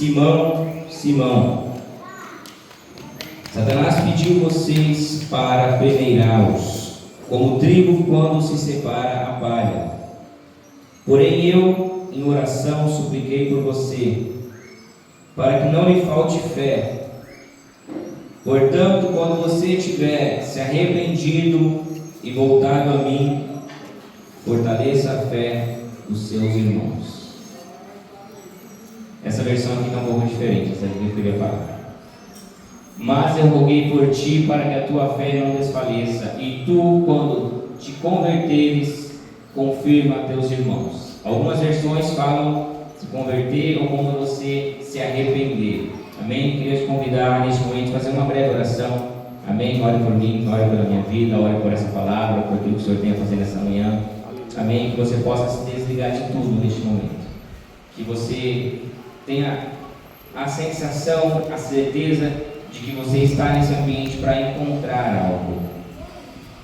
Simão, Simão, Satanás pediu vocês para peneirá-los, como o trigo quando se separa a palha. Porém eu, em oração, supliquei por você, para que não lhe falte fé. Portanto, quando você tiver se arrependido e voltado a mim, fortaleça a fé dos seus irmãos. Essa versão aqui está um pouco diferente, essa aqui eu queria falar. Mas eu roguei por ti para que a tua fé não desfaleça, e tu, quando te converteres, confirma a teus irmãos. Algumas versões falam se converter ou quando você se arrepender. Amém? Queria te convidar neste momento a fazer uma breve oração. Amém? Ore por mim, ore pela minha vida, ore por essa palavra, por aquilo que o Senhor tem a fazer nessa manhã. Amém? Que você possa se desligar de tudo neste momento. Que você tenha a sensação, a certeza de que você está nesse ambiente para encontrar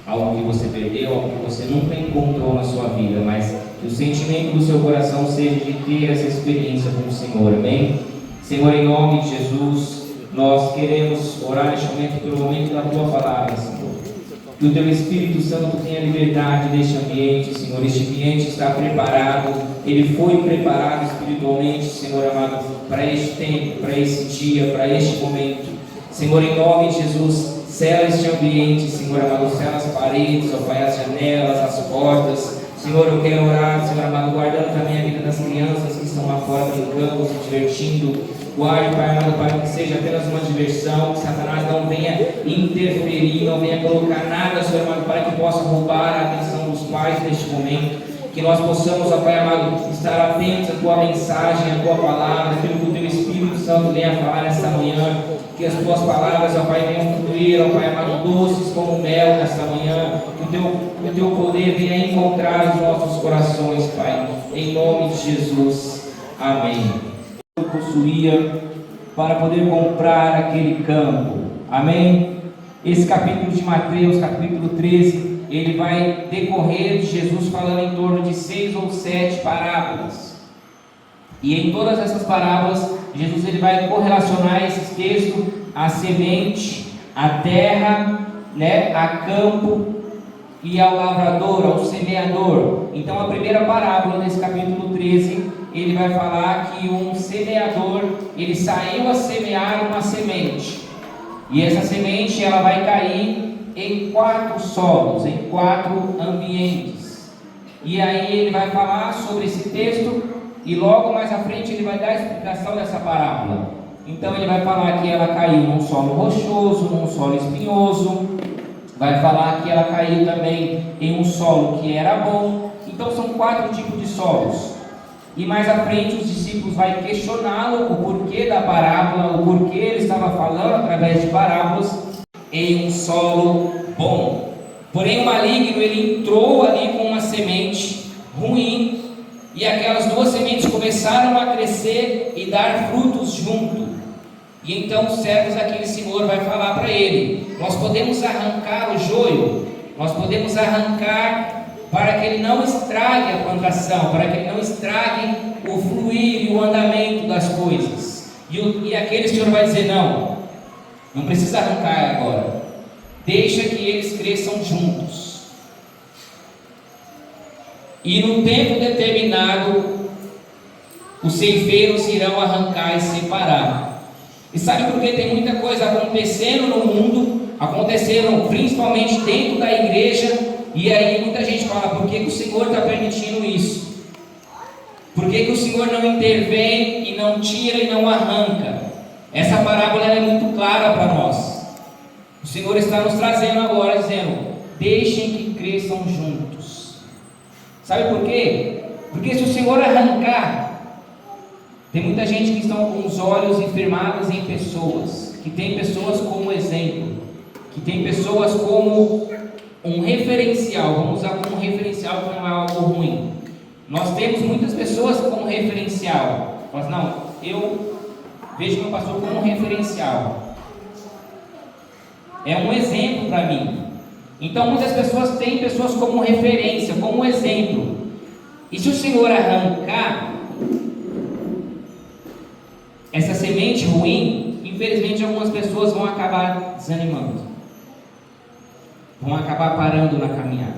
algo que você perdeu, algo que você nunca encontrou na sua vida, mas que o sentimento do seu coração seja de ter essa experiência com o Senhor. Amém? Senhor, em nome de Jesus, nós queremos orar neste momento pelo momento da tua palavra, Senhor. Que o teu Espírito Santo tenha liberdade neste ambiente, Senhor. Este ambiente está preparado, ele foi preparado espiritualmente, Senhor amado, para este tempo, para este dia, para este momento. Senhor, em nome de Jesus, sela este ambiente, Senhor amado, sela as paredes, ó Pai, as janelas, as portas. Senhor, eu quero orar, Senhor amado, guardando também a vida das crianças que estão lá fora brincando, se divertindo. Guarde, Pai amado, para que seja apenas uma diversão, que Satanás não venha interferir, não venha colocar nada, Senhor amado, para que possa roubar a atenção dos pais neste momento. Que nós possamos, ó Pai amado, estar atentos à tua mensagem, à tua palavra, aquilo que o teu Espírito Santo venha falar nesta manhã. Que as tuas palavras, ó Pai, venham fluir, ó Pai amado, doces como mel nesta manhã. Que o teu poder venha encontrar os nossos corações, Pai. Em nome de Jesus. Amém. Eu possuía para poder comprar aquele campo. Amém? Esse capítulo de Mateus, capítulo 13, ele vai decorrer de Jesus falando em torno de 6 ou 7 parábolas. E em todas essas parábolas, Jesus ele vai correlacionar esses textos à semente, à terra, a campo e ao lavrador, ao semeador. Então a primeira parábola nesse capítulo 13, ele vai falar que um semeador, ele saiu a semear uma semente. E essa semente ela vai cair em 4 solos, em 4 ambientes. E aí ele vai falar sobre esse texto e logo mais à frente ele vai dar a explicação dessa parábola. Então ele vai falar que ela caiu num solo rochoso, num solo espinhoso. Vai falar que ela caiu também em um solo que era bom. Então são 4 tipos de solos. E mais à frente os discípulos vão questioná-lo o porquê da parábola, o porquê ele estava falando através de parábolas em um solo bom. Porém o maligno ele entrou ali com uma semente ruim e aquelas 2 sementes começaram a crescer e dar frutos junto. E então os servos daquele senhor vai falar para ele: nós podemos arrancar o joio, nós podemos arrancar para que ele não estrague a plantação, para que ele não estrague o fluir e o andamento das coisas. E aquele senhor vai dizer: não precisa arrancar agora, deixa que eles cresçam juntos. E no tempo determinado, os ceifeiros irão arrancar e separar. E sabe por que tem muita coisa acontecendo no mundo, acontecendo principalmente dentro da igreja, e aí muita gente fala: por que o Senhor está permitindo isso? Por que o Senhor não intervém e não tira e não arranca? Essa parábola é muito clara para nós. O Senhor está nos trazendo agora, dizendo: deixem que cresçam juntos. Sabe por quê? Porque se o Senhor arrancar, tem muita gente que estão com os olhos firmados em pessoas, que tem pessoas como exemplo, que tem pessoas como um referencial. Vamos usar como um referencial, que não é algo ruim. Nós temos muitas pessoas como referencial. Mas não, eu vejo meu pastor como um referencial. É um exemplo para mim. Então muitas pessoas têm pessoas como referência, como exemplo. E se o Senhor arrancar, essas algumas pessoas vão acabar desanimando, vão acabar parando na caminhada,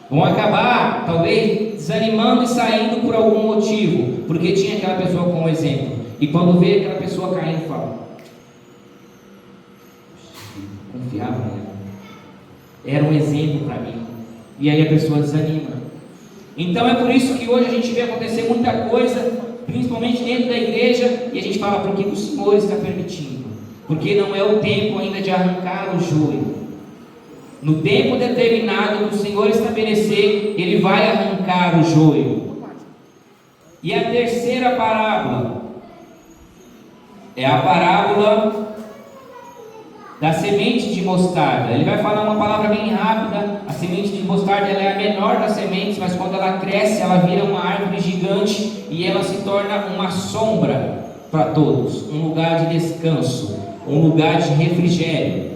vão acabar talvez desanimando e saindo por algum motivo, porque tinha aquela pessoa como exemplo, e quando vê aquela pessoa caindo, fala: confiava nela, era um exemplo para mim, e aí a pessoa desanima. Então é por isso que hoje a gente vê acontecer muita coisa, principalmente dentro da igreja, e a gente fala: por que o Senhor está permitindo? Porque não é o tempo ainda de arrancar o joio. No tempo determinado que o Senhor estabelecer, Ele vai arrancar o joio. E a terceira parábola é a parábola da semente de mostarda. Ele vai falar uma palavra bem rápida. A semente de mostarda, ela é a menor das sementes, mas quando ela cresce, ela vira uma árvore gigante e ela se torna uma sombra para todos, um lugar de descanso, um lugar de refrigério.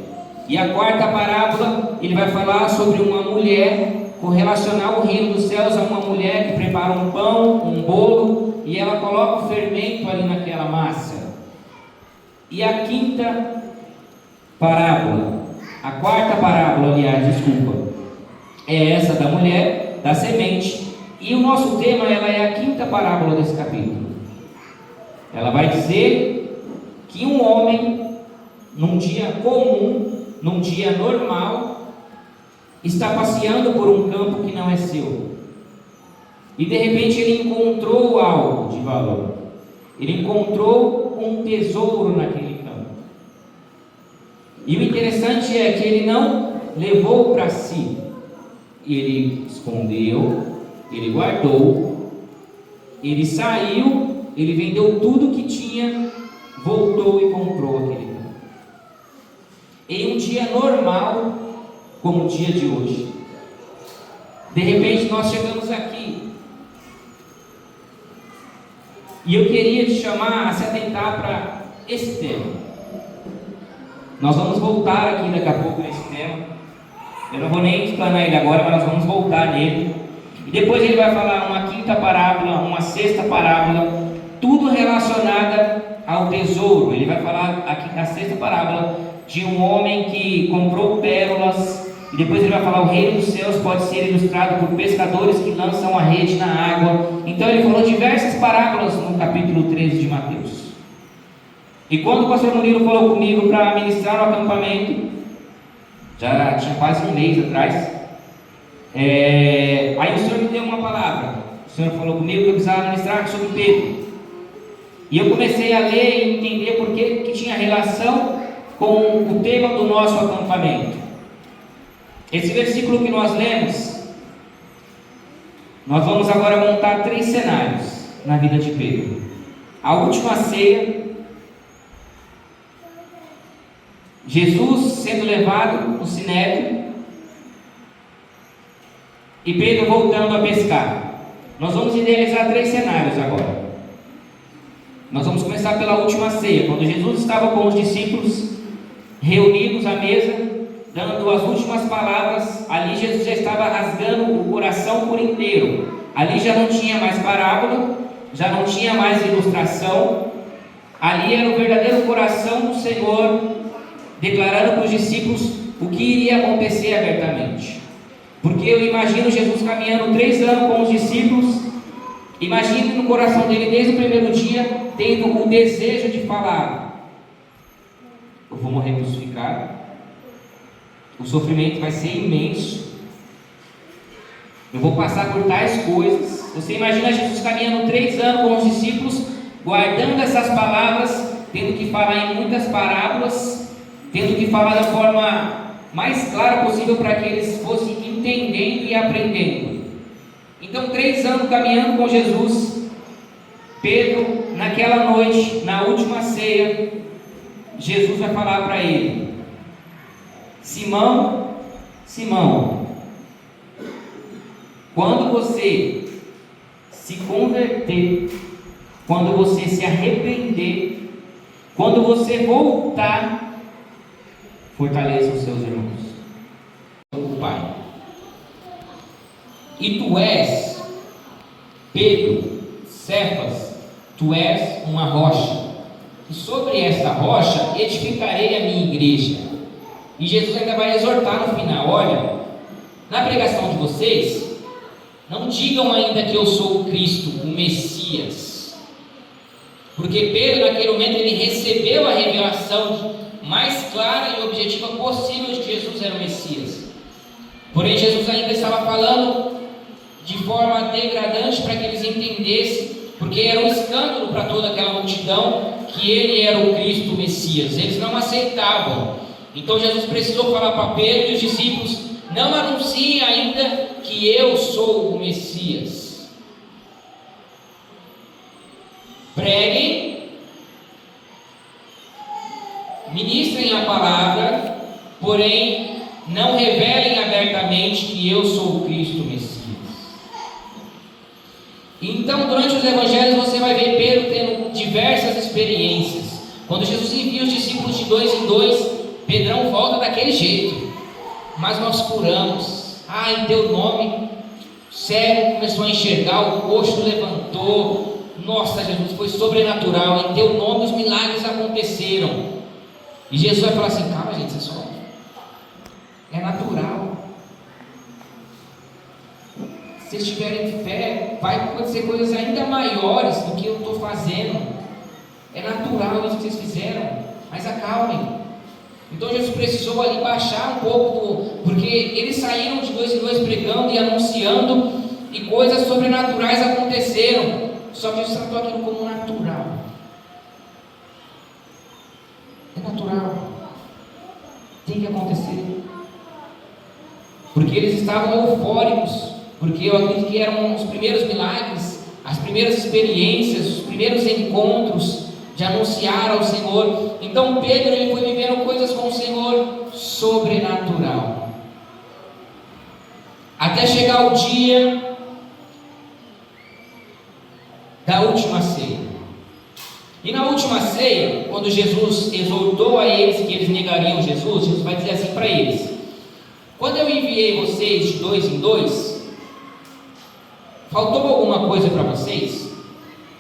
E a quarta parábola, ele vai falar sobre uma mulher, correlacionar o reino dos céus a uma mulher que prepara um pão, um bolo, e ela coloca o fermento ali naquela massa. E a quinta parábola, a quarta parábola, aliás, desculpa, é essa da mulher, da semente. E o nosso tema, ela é a quinta parábola desse capítulo. Ela vai dizer que um homem, num dia comum, num dia normal, está passeando por um campo que não é seu, e de repente ele encontrou algo de valor, ele encontrou um tesouro naquele campo. E o interessante é que ele não levou para si, ele escondeu, ele guardou, ele saiu, ele vendeu tudo que tinha, voltou e comprou aquele campo. Em um dia normal, como o dia de hoje, de repente nós chegamos aqui, e eu queria te chamar a se atentar para esse tema. Nós vamos voltar aqui daqui a pouco nesse tema. Eu não vou nem explanar ele agora, mas nós vamos voltar nele. E depois ele vai falar uma quinta parábola, uma sexta parábola, tudo relacionada ao tesouro. Ele vai falar aqui na sexta parábola de um homem que comprou pérolas, e depois ele vai falar: o reino dos céus pode ser ilustrado por pescadores que lançam a rede na água. Então ele falou diversas parábolas no capítulo 13 de Mateus. E quando o pastor Murilo falou comigo para ministrar no acampamento, já tinha quase um mês atrás, aí o Senhor me deu uma palavra. O Senhor falou comigo que eu precisava ministrar sobre Pedro, e eu comecei a ler e entender por que tinha relação com o tema do nosso acampamento. Esse versículo que nós lemos, nós vamos agora montar 3 cenários na vida de Pedro. A última ceia, Jesus sendo levado no sinédrio e Pedro voltando a pescar. Nós vamos idealizar 3 cenários agora. Nós vamos começar pela última ceia, quando Jesus estava com os discípulos reunidos à mesa, dando as últimas palavras. Ali Jesus já estava rasgando o coração por inteiro. Ali já não tinha mais parábola, já não tinha mais ilustração. Ali era o verdadeiro coração do Senhor, declarando para os discípulos o que iria acontecer abertamente. Porque eu imagino Jesus caminhando 3 anos com os discípulos. Imagine no coração dele, desde o primeiro dia, tendo o desejo de falar: eu vou morrer crucificado, o sofrimento vai ser imenso, eu vou passar por tais coisas. Você imagina Jesus caminhando 3 anos com os discípulos, guardando essas palavras, tendo que falar em muitas parábolas, tendo que falar da forma mais clara possível para que eles fossem entendendo e aprendendo. Então, 3 anos caminhando com Jesus, Pedro, naquela noite, na última ceia, Jesus vai falar para ele: Simão, Simão, quando você se converter, quando você se arrepender, quando você voltar, fortaleça os seus irmãos. O Pai. E tu és, Pedro, Cefas, tu és uma rocha. e sobre esta rocha edificarei a minha igreja. E Jesus ainda vai exortar no final: olha, na pregação de vocês, não digam ainda que eu sou o Cristo, o Messias. Porque Pedro, naquele momento, ele recebeu a revelação mais clara e objetiva possível de que Jesus era o Messias. Porém, Jesus ainda estava falando de forma degradante para que eles entendessem, porque era um escândalo para toda aquela multidão que ele era o Cristo, o Messias. Eles não aceitavam. Então Jesus precisou falar para Pedro e os discípulos: não anunciem ainda que eu sou o Messias. Preguem, ministrem a palavra, porém não revelem abertamente que eu sou o Cristo, o Messias. Então, durante os evangelhos, você vai ver Pedro tendo diversas experiências. Quando Jesus envia os discípulos de 2 em 2, Pedrão volta daquele jeito: mas nós curamos. Em teu nome, o cego começou a enxergar, o coxo levantou. Nossa, Jesus, foi sobrenatural. Em teu nome os milagres aconteceram. E Jesus vai falar assim: calma, gente, isso é natural. Se vocês tiverem fé, vai acontecer coisas ainda maiores do que eu estou fazendo. É natural isso que vocês fizeram, mas acalmem. Então Jesus precisou ali baixar um pouco, porque eles saíram de 2 em 2 pregando e anunciando, e coisas sobrenaturais aconteceram. Só que Jesus tratou aquilo como natural. É natural, tem que acontecer, porque eles estavam eufóricos, porque eu acredito que eram os primeiros milagres, as primeiras experiências, os primeiros encontros de anunciar ao Senhor. Então Pedro, ele foi vivendo coisas com o Senhor sobrenatural, até chegar o dia da última ceia. E na última ceia, quando Jesus exortou a eles que eles negariam Jesus, Jesus vai dizer assim para eles: quando eu enviei vocês de 2 em 2, faltou alguma coisa para vocês?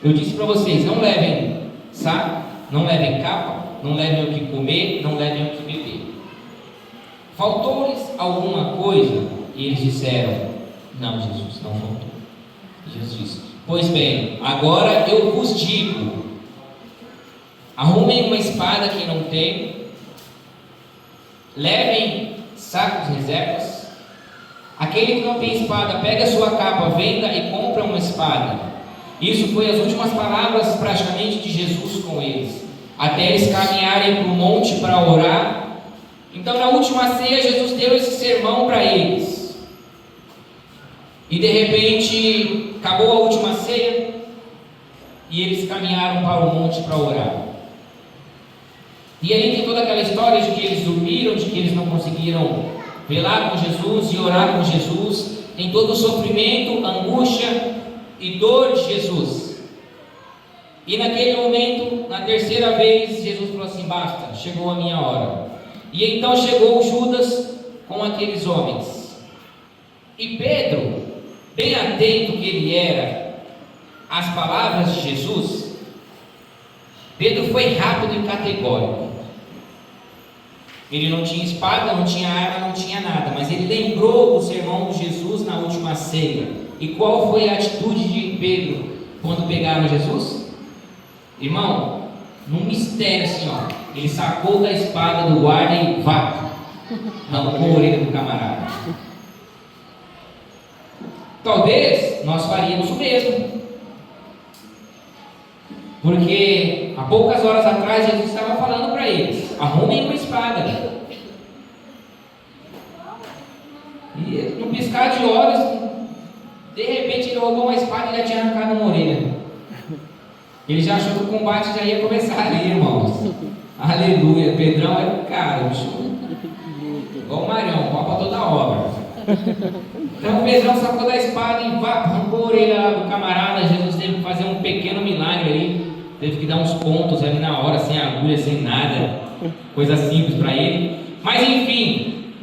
Eu disse para vocês: não levem saco, não levem capa, não levem o que comer, não levem o que beber. Faltou-lhes alguma coisa? E eles disseram: não, Jesus, não faltou. Jesus disse: pois bem, agora eu vos digo, arrumem uma espada que não tem, levem sacos reservas. Aquele que não tem espada, pega a sua capa, venda e compra uma espada. Isso foi as últimas palavras praticamente de Jesus com eles, até eles caminharem para o monte para orar. Então na última ceia Jesus deu esse sermão para eles, e de repente acabou a última ceia e eles caminharam para o monte para orar. E aí tem toda aquela história de que eles dormiram, de que eles não conseguiram velar com Jesus e orar com Jesus. Tem todo o sofrimento, angústia e dor de Jesus. E naquele momento, na terceira vez, Jesus falou assim: basta, chegou a minha hora. E então chegou Judas com aqueles homens. E Pedro, bem atento que ele era às palavras de Jesus, Pedro foi rápido e categórico. Ele não tinha espada, não tinha arma, não tinha nada, mas ele lembrou o sermão de Jesus na última ceia. E qual foi a atitude de Pedro quando pegaram Jesus? Irmão, num mistério assim, ele sacou da espada do guarda e arrancou a orelha do camarada. Talvez nós faríamos o mesmo, porque há poucas horas atrás Jesus estava falando para eles: arrumem uma espada. E no piscar de olhos, de repente ele roubou uma espada e já tinha arrancado uma orelha. Ele já achou que o combate já ia começar ali, irmãos. Aleluia. Pedrão era o cara, bicho. Igual o Marião, pau para toda obra. Então o Pedrão sacou da espada e arrancou a orelha lá do camarada. Jesus teve que fazer um pequeno milagre ali. Teve que dar uns pontos ali na hora, sem agulha, sem nada. Coisa simples para ele. Mas enfim,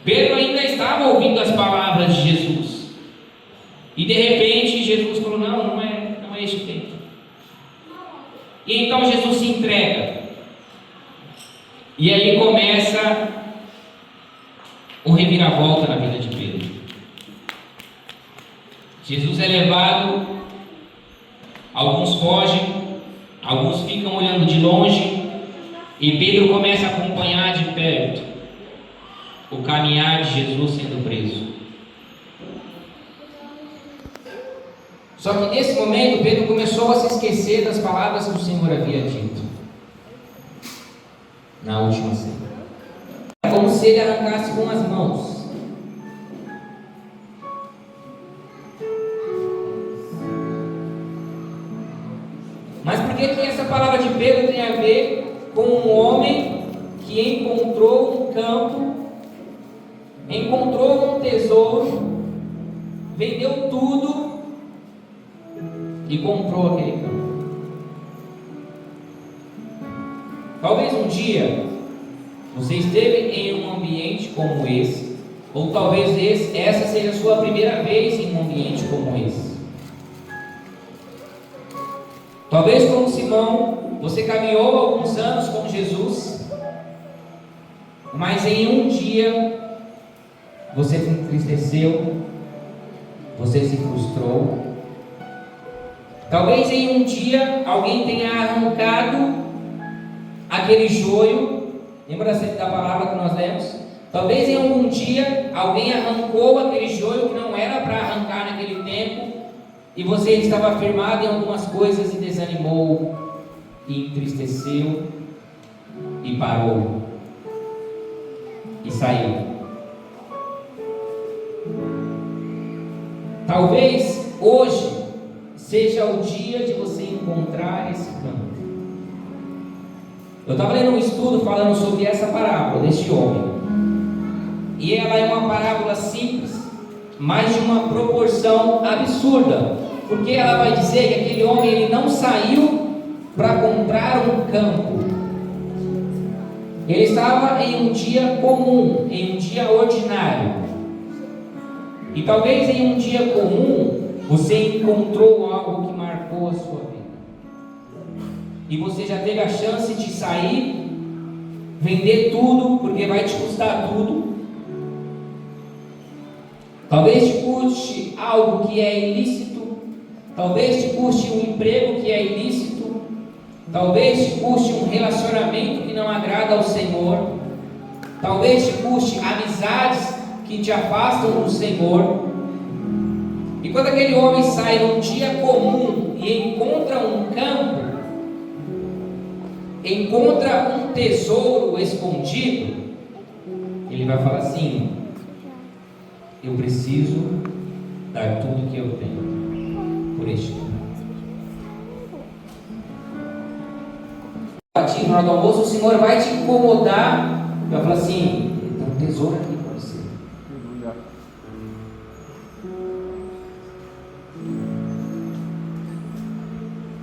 Pedro ainda estava ouvindo as palavras de Jesus. E de repente Jesus falou: não é este o tempo. E então Jesus se entrega. E aí começa um reviravolta na vida de Pedro. Jesus é levado, alguns fogem, alguns ficam olhando de longe, e Pedro começa a acompanhar de perto o caminhar de Jesus sendo preso. Só que nesse momento Pedro começou a se esquecer das palavras que o Senhor havia dito na última ceia. É como se ele arrancasse com as mãos. Mas por que essa palavra de Pedro tem a ver com um homem que encontrou um campo, encontrou um tesouro, vendeu tudo e comprou aquele campo? Talvez um dia você esteve em um ambiente como esse, ou talvez essa seja a sua primeira vez em um ambiente como esse. Talvez como Simão, você caminhou alguns anos com Jesus, mas em um dia você se entristeceu, você se frustrou. Talvez em um dia alguém tenha arrancado aquele joio. Lembra da palavra que nós lemos? Talvez em algum dia alguém arrancou aquele joio que não era para arrancar naquele tempo, e você estava firmado em algumas coisas e desanimou, e entristeceu, e parou, e saiu. Talvez hoje seja o dia de você encontrar esse campo. Eu estava lendo um estudo falando sobre essa parábola deste homem, e ela é uma parábola simples, mas de uma proporção absurda, porque ela vai dizer que aquele homem ele não saiu para comprar um campo. Ele estava em um dia comum, em um dia ordinário. E talvez em um dia comum você encontrou algo que marcou a sua vida, e você já teve a chance de sair, vender tudo, porque vai te custar tudo. Talvez te custe algo que é ilícito, talvez te custe um emprego que é ilícito, talvez te custe um relacionamento que não agrada ao Senhor, talvez te custe amizades que te afastam do Senhor. E quando aquele homem sai num dia comum e encontra um campo, encontra um tesouro escondido, ele vai falar assim: eu preciso dar tudo que eu tenho por este campo. Na hora do almoço, o Senhor vai te incomodar, vai falar assim: tem um tesouro aqui para você.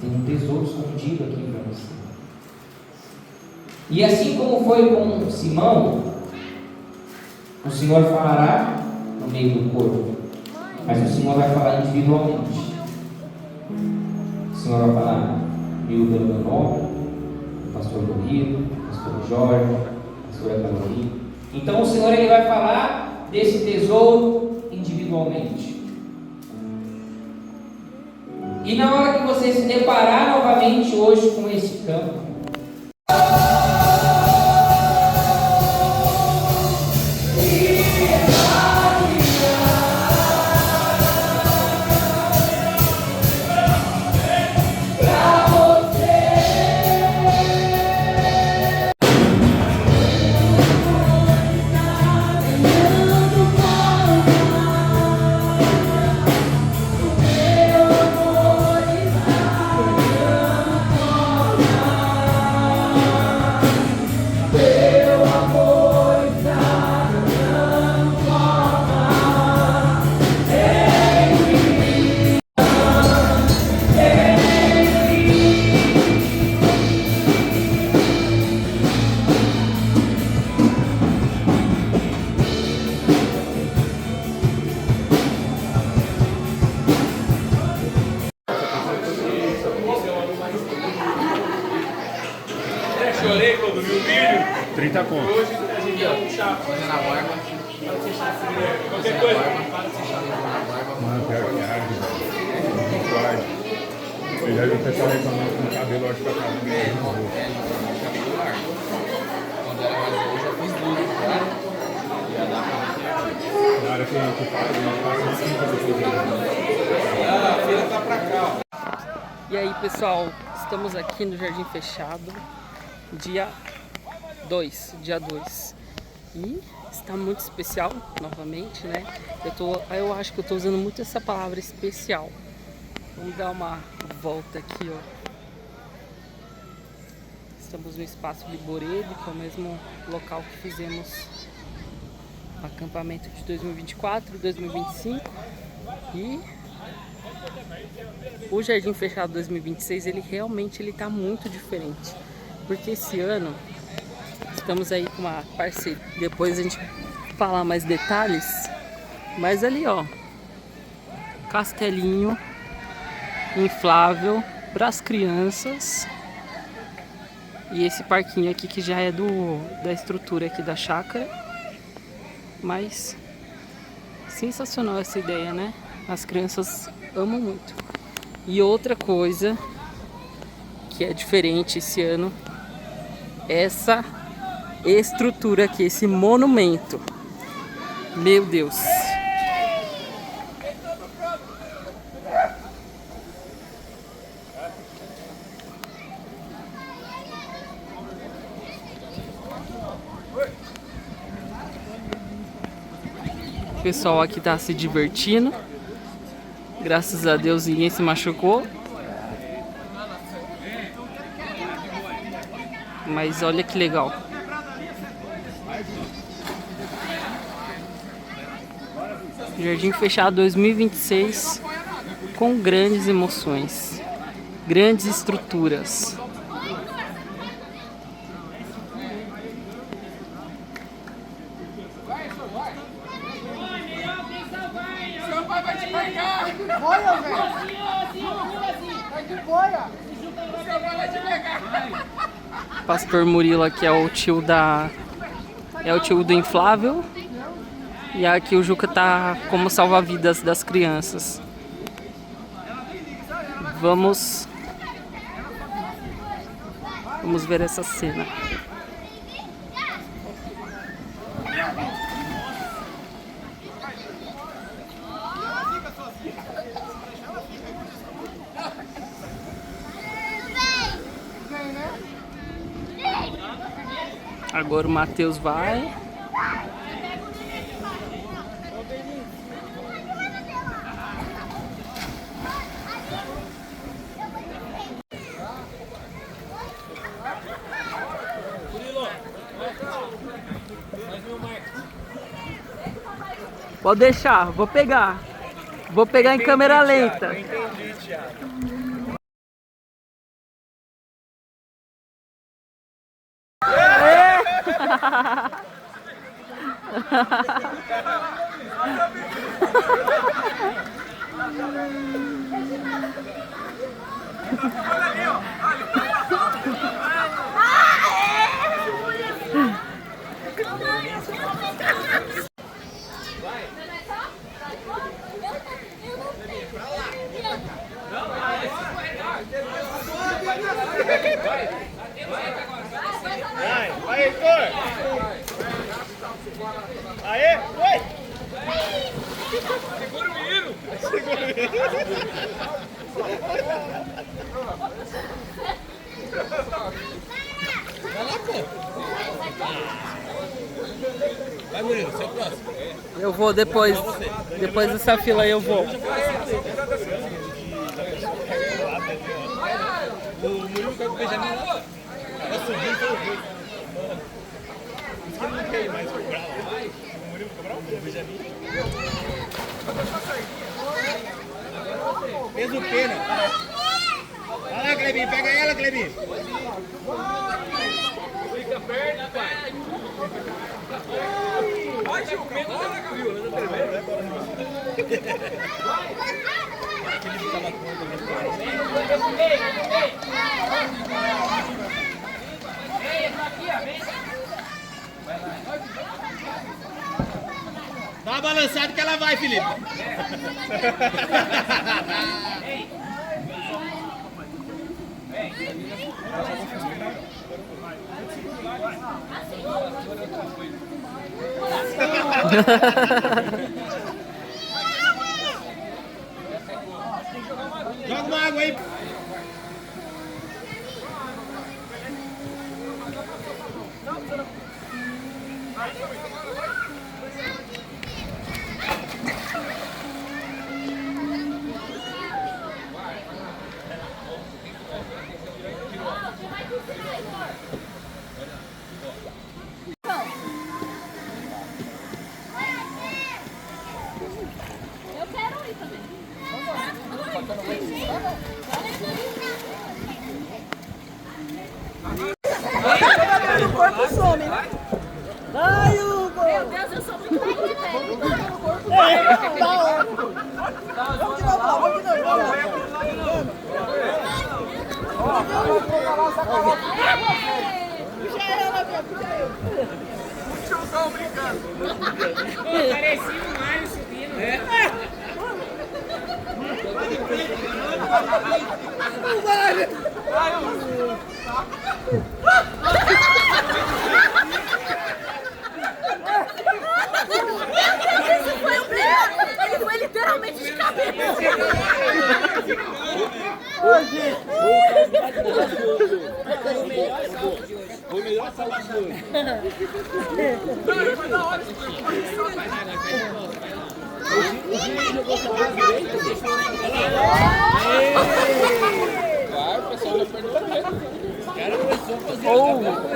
Tem um tesouro escondido aqui para você. E assim como foi com Simão, o Senhor falará no meio do corpo, mas o Senhor vai falar individualmente. O Senhor vai falar comigo pelo meu nome, o pastor Rodrigo, o pastor Jorge, a pastora Carolina. Então o Senhor ele vai falar desse tesouro individualmente. E na hora que você se deparar novamente hoje com esse campo, Chorei quando vi o vídeo. 30 conto. Hoje a gente ia puxar. Fazendo a barba. Qualquer coisa. Para de fechar a barba. Mano, pior que é raro, velho. Coragem. Eu já vi o pessoal reclamando com o cabelo, acho que a cara É, cabelo largo. Quando era mais novo, eu já fiz duro, tá? Já dá pra. na hora que a gente faz, a gente passa em cima do Ah, a fila tá pra cá, ó. E aí, pessoal, estamos aqui no Jardim Fechado, dia 2, e está muito especial, novamente, né? Eu acho que eu tô usando muito essa palavra especial. Vamos dar uma volta aqui, ó. Estamos no Espaço Liboredo, que é o mesmo local que fizemos o acampamento de 2024 e 2025. E o Jardim Fechado 2026, ele realmente tá muito diferente. Porque esse ano estamos aí com uma parceria. Depois a gente falar mais detalhes. Mas ali, ó, castelinho inflável para as crianças. E esse parquinho aqui que já é da estrutura aqui da chácara. Mas sensacional essa ideia, né? As crianças amam muito. E outra coisa que é diferente esse ano, essa estrutura aqui, esse monumento. Meu Deus! O pessoal aqui tá se divertindo. Graças a Deus ninguém se machucou. Mas olha que legal. Jardim Fechado 2026 com grandes emoções, grandes estruturas. Pastor Murilo aqui é o tio do inflável. E aqui o Juca tá como salva-vidas das crianças. Vamos ver essa cena. Agora o Matheus vai. Pode deixar, vou pegar. Vou pegar em câmera lenta. Entendi, Thiago. Vai, Heitor! Aê! Oi! Segura o menino! Segura o menino! Vai lá, pô! Vai, Murilo, você é o próximo. Eu vou depois dessa fila aí eu vou. O Murilo caiu com o Benjamin lá. Ela subiu e foi o Rio. Por isso que ele não quer ir mais cobrar lá. O Murilo cobrar o Benjamin. Fez o pena. Vai lá, Clebinho. Pega ela, Clebinho. Fica perto, pai. Vai, tio. Pena da Clebinho. Aquele que tava com ele. Dá uma balançada que ela vai, Felipe. Joga uma água aí. Eu quero ir também. O corpo some. Vai, Hugo! Meu Deus, eu sou muito bem de pé. Vamos de novo lá, vamos de novo lá. Puxa ela, meu, puxa eu. Tiozão brincando. Parecia um Mário subindo. Isso foi um brilho. Ele foi literalmente de cabeça. O melhor salão de hoje. Claro, o pessoal já perdeu o medo. O cara começou a fazer.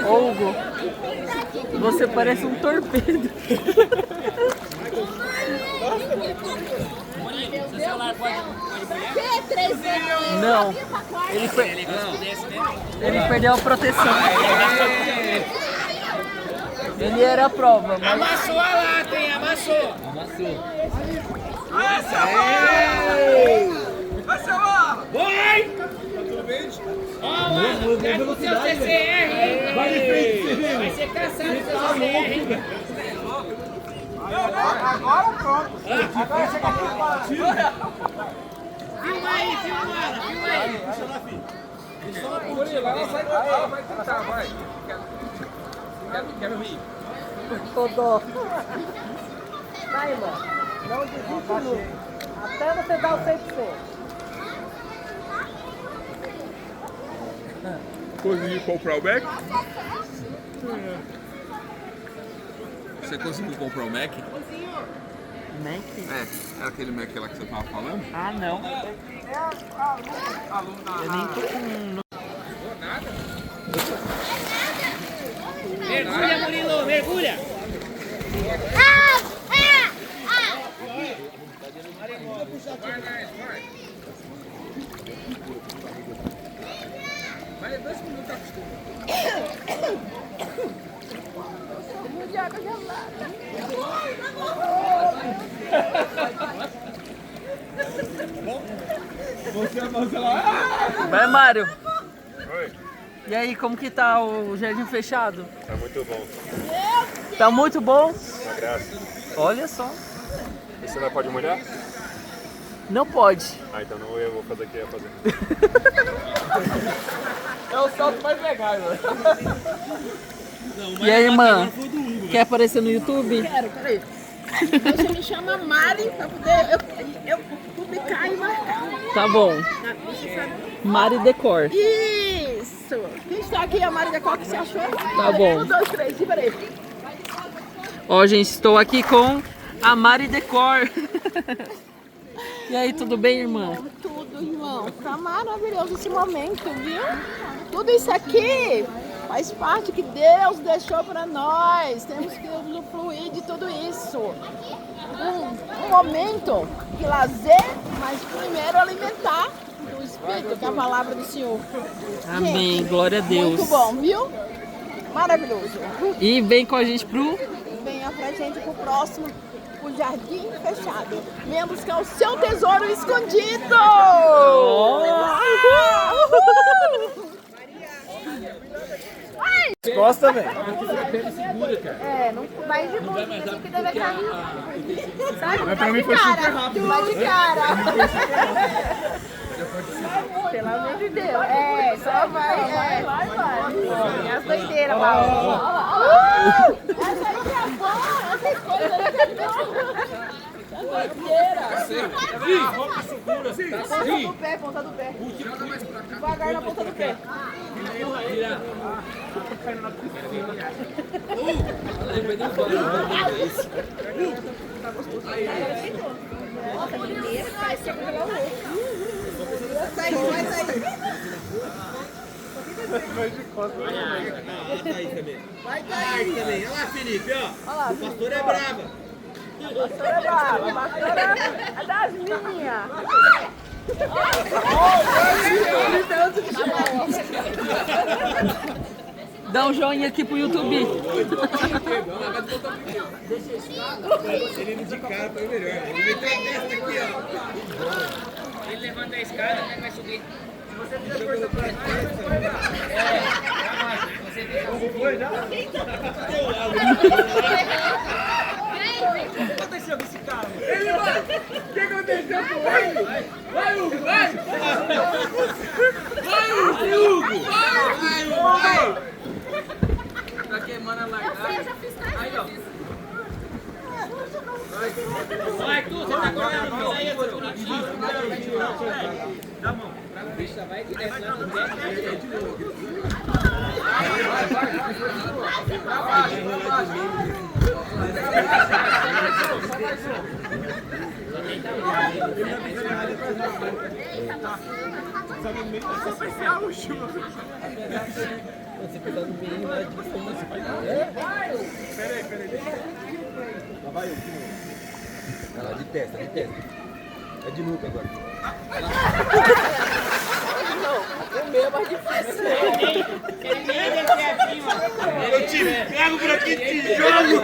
Hugo, você parece um torpedo. Seu celular pode Que 3 vezes? Não, ele perdeu a proteção. Ele era a prova, mas Amassou a lata, hein? Amassou. Vai! Ó, vai pro seu CCR, hein? Vai de frente, você vê. Vai ser caçado o seu CCR, hein? Agora pronto. Agora chega aqui. Filma aí, filma ela, filma aí. Ela sai ela vai tentar, vai. Quero ir. Todó. Vai, irmã. Não desiste nunca. Até você dar o 100%. Consegui comprar o Mac? Você conseguiu comprar o Mac? Mac? É aquele Mac lá que você tava falando? Ah, não. Eu nem tô com... Mergulha, Murilo, mergulha. Vai 2 minutos acostuma. De água gelada. Você avança lá. Vai, Mário. Oi, E aí, como que tá o jardim fechado? tá muito bom. Tá muito bom? Uma graça. Olha só. E você não pode molhar? Não pode. Ah, então não eu vou fazer o que eu ia fazer. É o salto mais legal, mano. E aí, irmã? Quer aparecer no YouTube? Quero, peraí. Você me chama Mari pra poder eu publicar e marcar. Tá bom. Mari Decor. Isso! Quem está aqui é a Mari da Copa, você achou? Tá bom. 1, 2, 3, peraí. Ó, gente, estou aqui com a Mari Decor. E aí, tudo bem, irmã? Tudo, irmão. Tá maravilhoso esse momento, viu? Tudo isso aqui faz parte que Deus deixou para nós. Temos que usufruir de tudo isso. Um momento de lazer, mas primeiro alimentar o Espírito, que é a palavra do Senhor. Amém, Gente, glória a Deus. muito bom, viu? Maravilhoso. E vem com a gente pro... Venha pra gente pro próximo, o Jardim Fechado. Venha buscar o seu tesouro escondido! Oh! Uhul! As costas, velho. É, não vai de boa, tem que deve cair. Sabe? Mas pra mim foi super rápido. Vai de cara. Pelo amor de Deus. É, só vai. É, vai. E as doideiras lá. Essa aí que é boa. Essa coisa aí que é boa. Ponta do pé. Devagar na ponta do pé. Nossa, mineiro, parece que é pela louca. Vai sair. Vai cair também. Olha lá, Felipe, ó. O pastor é brava. Pastora é brava, pastora é das minhas. Dá um joinha aqui pro YouTube. Ele me de cara foi melhor. Ele meteu a testa aqui, ó. Ele levanta a escada, né? Vai subir. Você fizer força pra trás, Você foi já? O que aconteceu com esse cara? Ele vai! O que aconteceu com ele? Vai, Hugo, vai! Vai, Hugo! Vai! Tá queimando a largada. Eu já fiz mais vezes. Vai, tu, você tá correndo, não aí, Dá a mão. Bicha, vai direto lá no pé. Você pegou no meio lá de distância. Peraí. Lá vai eu. Olha lá, de testa. É de nuca agora. O meu é mais difícil. Ele nem deve ser assim, mano. Eu te pego por aqui e te jogo!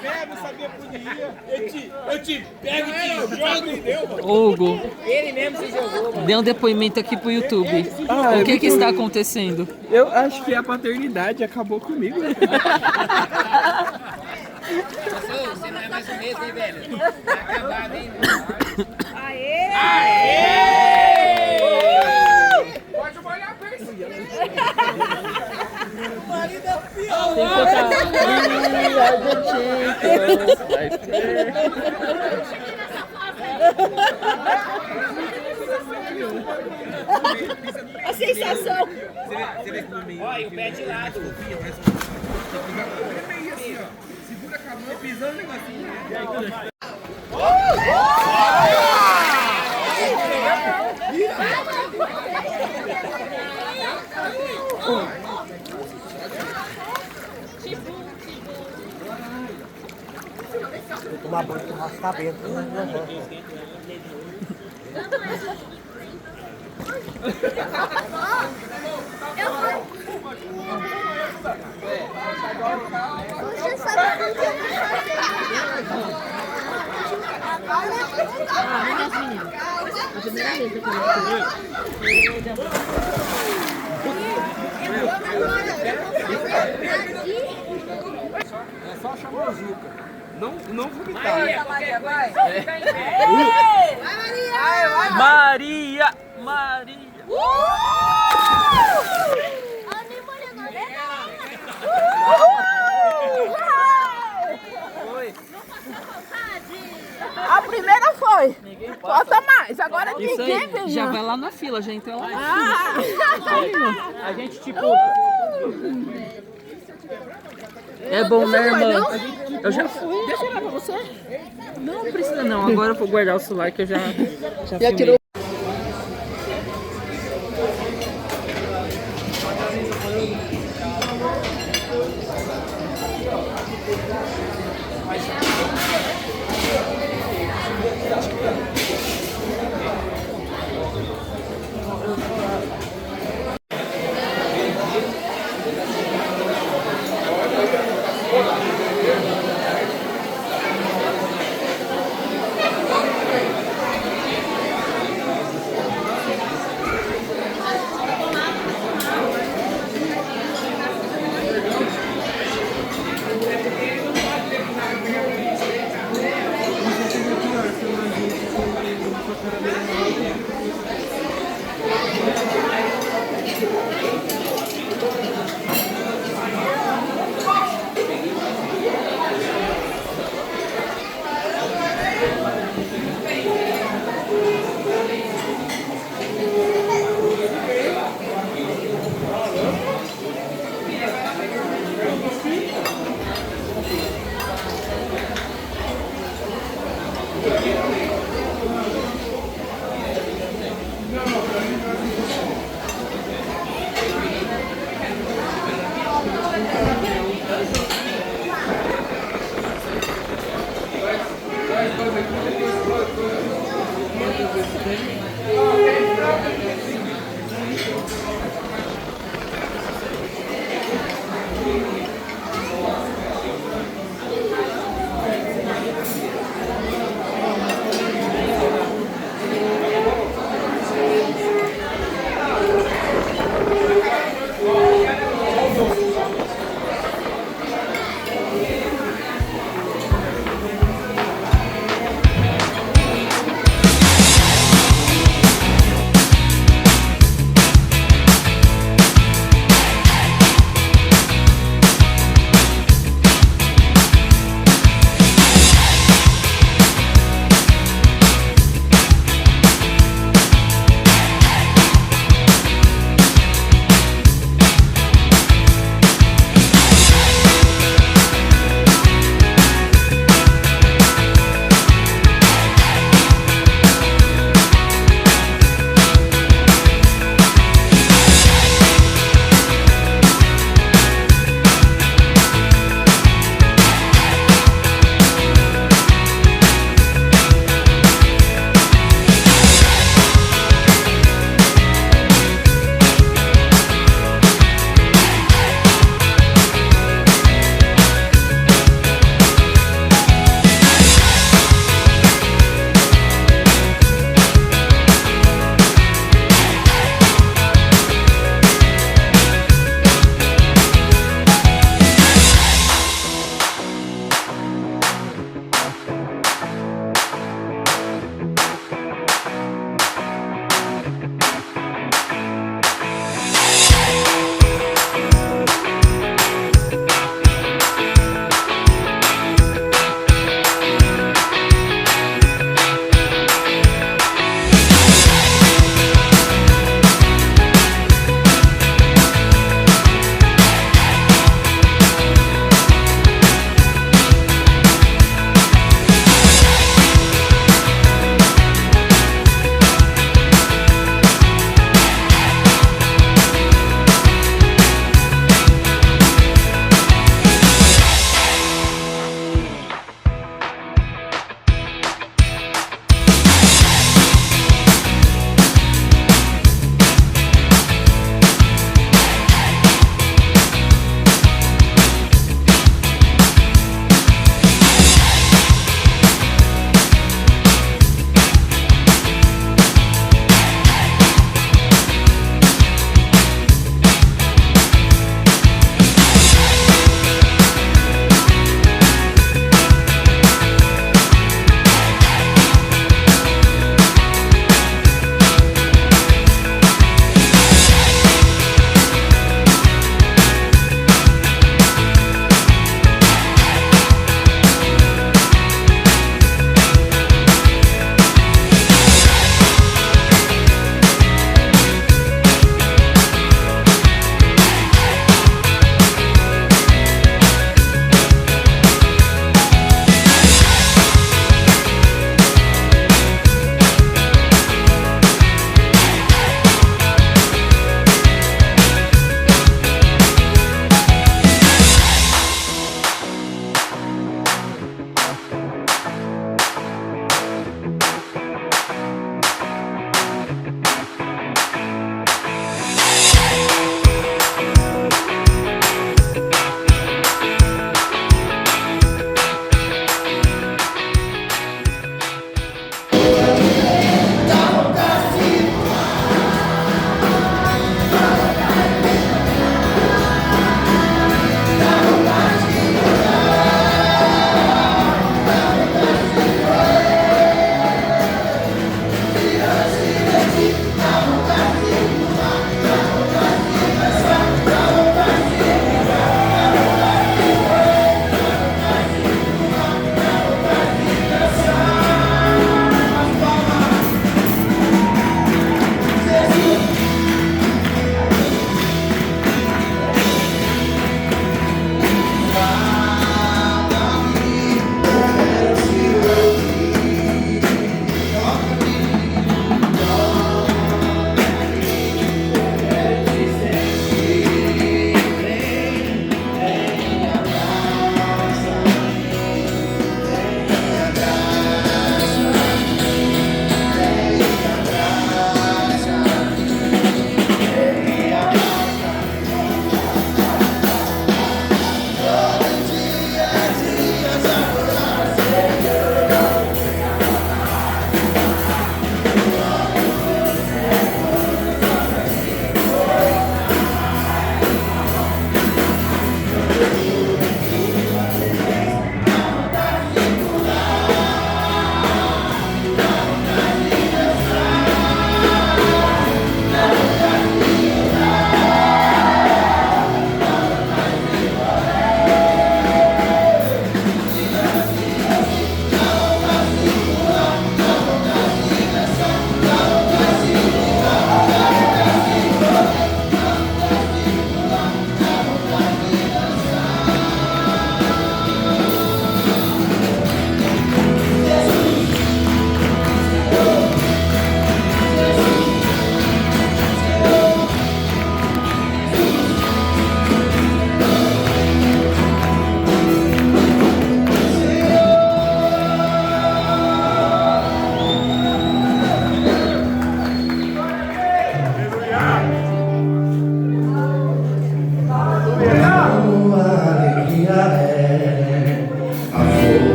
Pego, sabia punir. Eu te pego e te jogo, entendeu, mano? Hugo, Ele mesmo se jogou, mano. dê um depoimento aqui pro YouTube. O que está acontecendo? Eu acho que a paternidade acabou comigo. Você não é mais o mesmo, hein, velho? Tá acabado, hein? Aê! Pode molhar a perna. A sensação. Você vê como meio. Olha, o pé de lado. Segura com a mão, pisando no negocinho. Vou tomar banho com o cabelo. Você sabe o que eu vou É só chamar o Zuca. Não vomitar. Vai, Maria, vai. Maria! Maria! A primeira foi. Falta mais. Agora Isso ninguém aí, ganhou. já vai lá na fila, já entra lá. A gente, tipo, É bom, né, irmã? Eu já fui. Deixa eu olhar pra você. Não precisa não, agora eu vou guardar o celular que eu já filmei. tirou.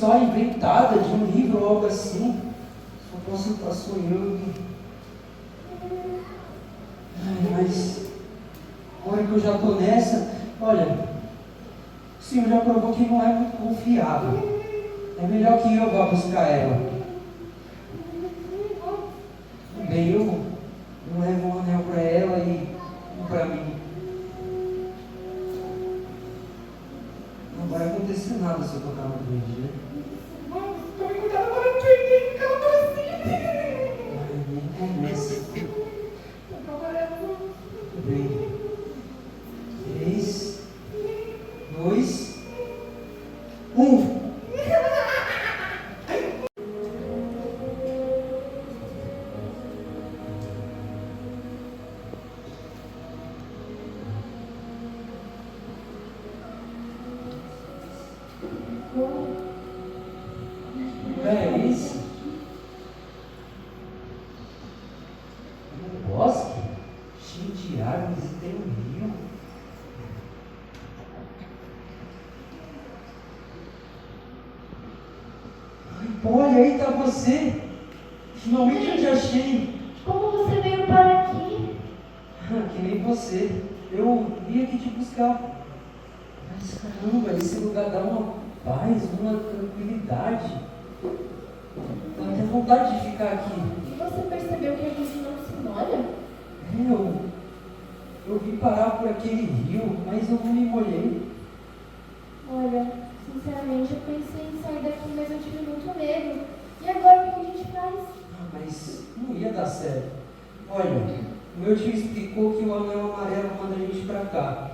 só inventada de um livro ou algo assim. Só posso estar sonhando. Ai, mas agora que eu já estou nessa, olha, o Senhor já provou que não é muito confiável. É melhor que eu vá buscar ela. Bem, eu levo um anel para ela e um para mim. Não vai acontecer nada se eu tocar no verde, né? Ai, nem começa. Tudo bem. 3, 2, 1. É isso? Um bosque cheio de árvores e tem um rio. Ai, olha, aí tá você. Finalmente eu te achei. Como você veio para aqui? Que nem você. Eu vim aqui te buscar. Mas caramba, esse lugar dá uma paz, uma tranquilidade. Dá até vontade de ficar aqui. E você percebeu que a gente não se molha? Eu vim parar por aquele rio, mas eu não me molhei. Olha, sinceramente eu pensei em sair daqui, mas eu tive muito medo. E agora o que a gente faz? Mas não ia dar certo. Olha, o meu tio explicou que o anel amarelo manda a gente pra cá.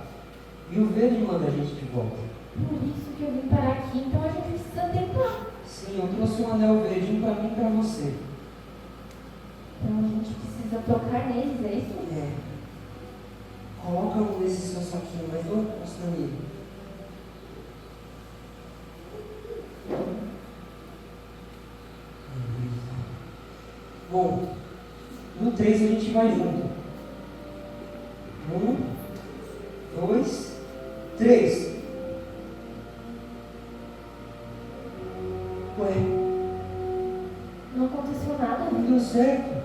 E o verde manda a gente de volta. Por isso que eu vim parar aqui, então a gente precisa tentar. Sim, eu trouxe um anel verde, um pra mim e pra você. Então a gente precisa tocar neles, é isso? É. Coloca um nesse seu saquinho, mas não encosta nele. Bom, no 3 a gente vai junto. 1, 2, 3. Ué, Não aconteceu nada? não deu certo.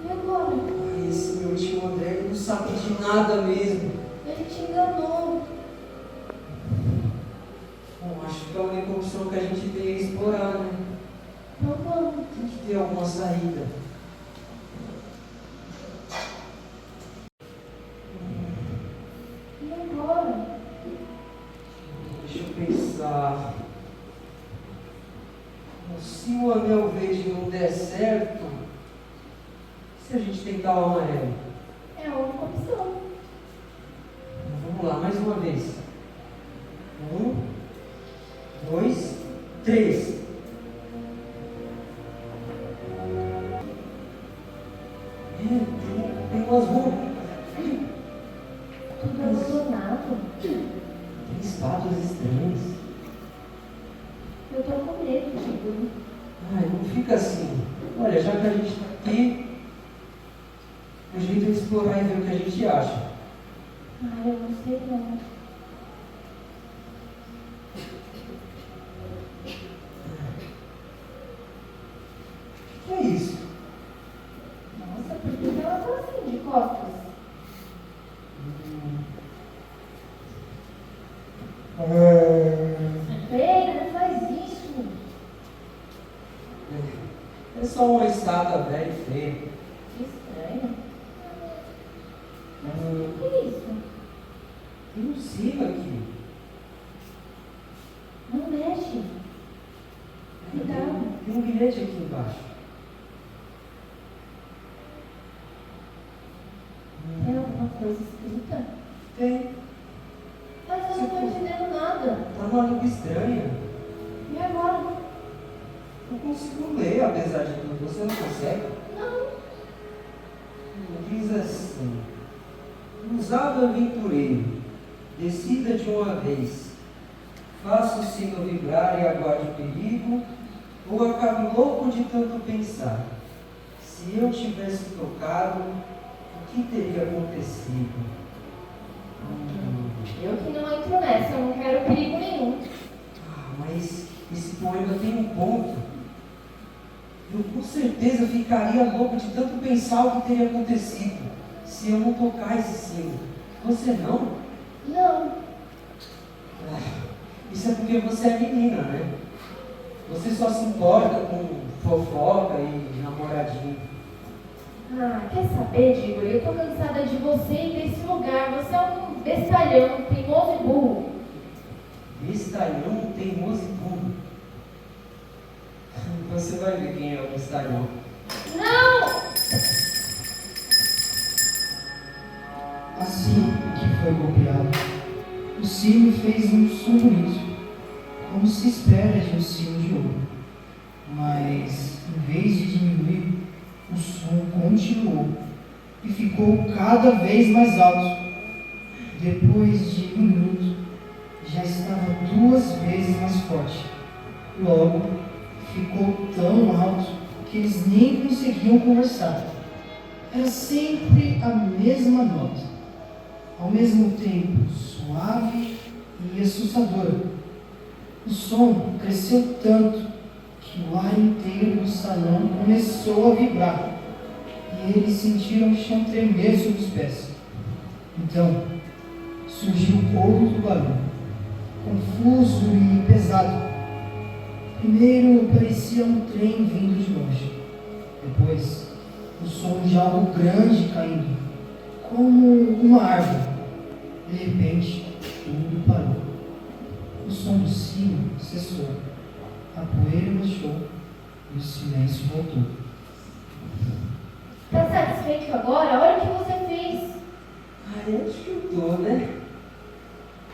E agora? Ai, esse meu tio André ele não sabe de nada mesmo. Ele te enganou. Bom, acho que a única opção que a gente tem é explorar, né? Então vamos. Tem que ter alguma saída. E agora? Deixa eu pensar. Se o anel verde não der certo, se a gente tentar o amarelo? É a única opção. Vamos lá, mais uma vez. 1, 2, 3. Tem umas roupas. Tudo abandonado. Tem estátuas estranhas. Eu tô com medo, Tigo. Ai, não fica assim. Olha, já que a gente está aqui, o jeito é explorar e ver o que a gente acha. Ai, eu não sei não. O que é isso? Nossa, por que ela tá assim, de costas? Pera, não faz isso. É só uma estátua velha e feia. Que estranho. Mas o que é isso? Tem um sino aqui. Não mexe. Cuidado. Tem um bilhete aqui embaixo. Tem alguma coisa escrita? Tem. Mas eu não estou entendendo nada. Tá uma língua estranha. E agora? Não consigo ler, apesar de tudo. Você não consegue? Não. Diz assim: Ousado aventureiro, decida de uma vez. Faça o sino vibrar e aguarde o perigo, ou acabe louco de tanto pensar. Se eu tivesse tocado, o que teria acontecido? Eu que não entro nessa, eu não quero perigo nenhum. Mas esse poema tem um ponto. Eu com certeza ficaria louco de tanto pensar o que teria acontecido se eu não tocar esse sino. Você não? Não. Isso é porque você é menina, né? Você só se importa com fofoca e namoradinho. Ah, quer saber, Digo? Eu tô cansada de você e desse lugar. Você é um bestalhão, teimoso e burro. Bestalhão, teimoso e burro. Você vai ver quem é o bestalhão. Não! Assim que foi golpeado, o sino fez um som bonito, como se espera de um sino de ouro. Mas, em vez de diminuir, o som continuou e ficou cada vez mais alto. Depois de 1 minuto, já estava 2 vezes mais forte. Logo, ficou tão alto que eles nem conseguiam conversar. Era sempre a mesma nota, ao mesmo tempo suave e assustadora. O som cresceu tanto que o ar inteiro do salão começou a vibrar e eles sentiram o chão tremer sob os pés. Então, surgiu outro barulho, confuso e pesado. Primeiro parecia um trem vindo de longe. Depois, o som de algo grande caindo, como uma árvore. De repente, tudo parou. O som do sino cessou. A poeira baixou e o silêncio voltou. Tá satisfeito agora? Olha o que você fez. Acho que eu tô, né?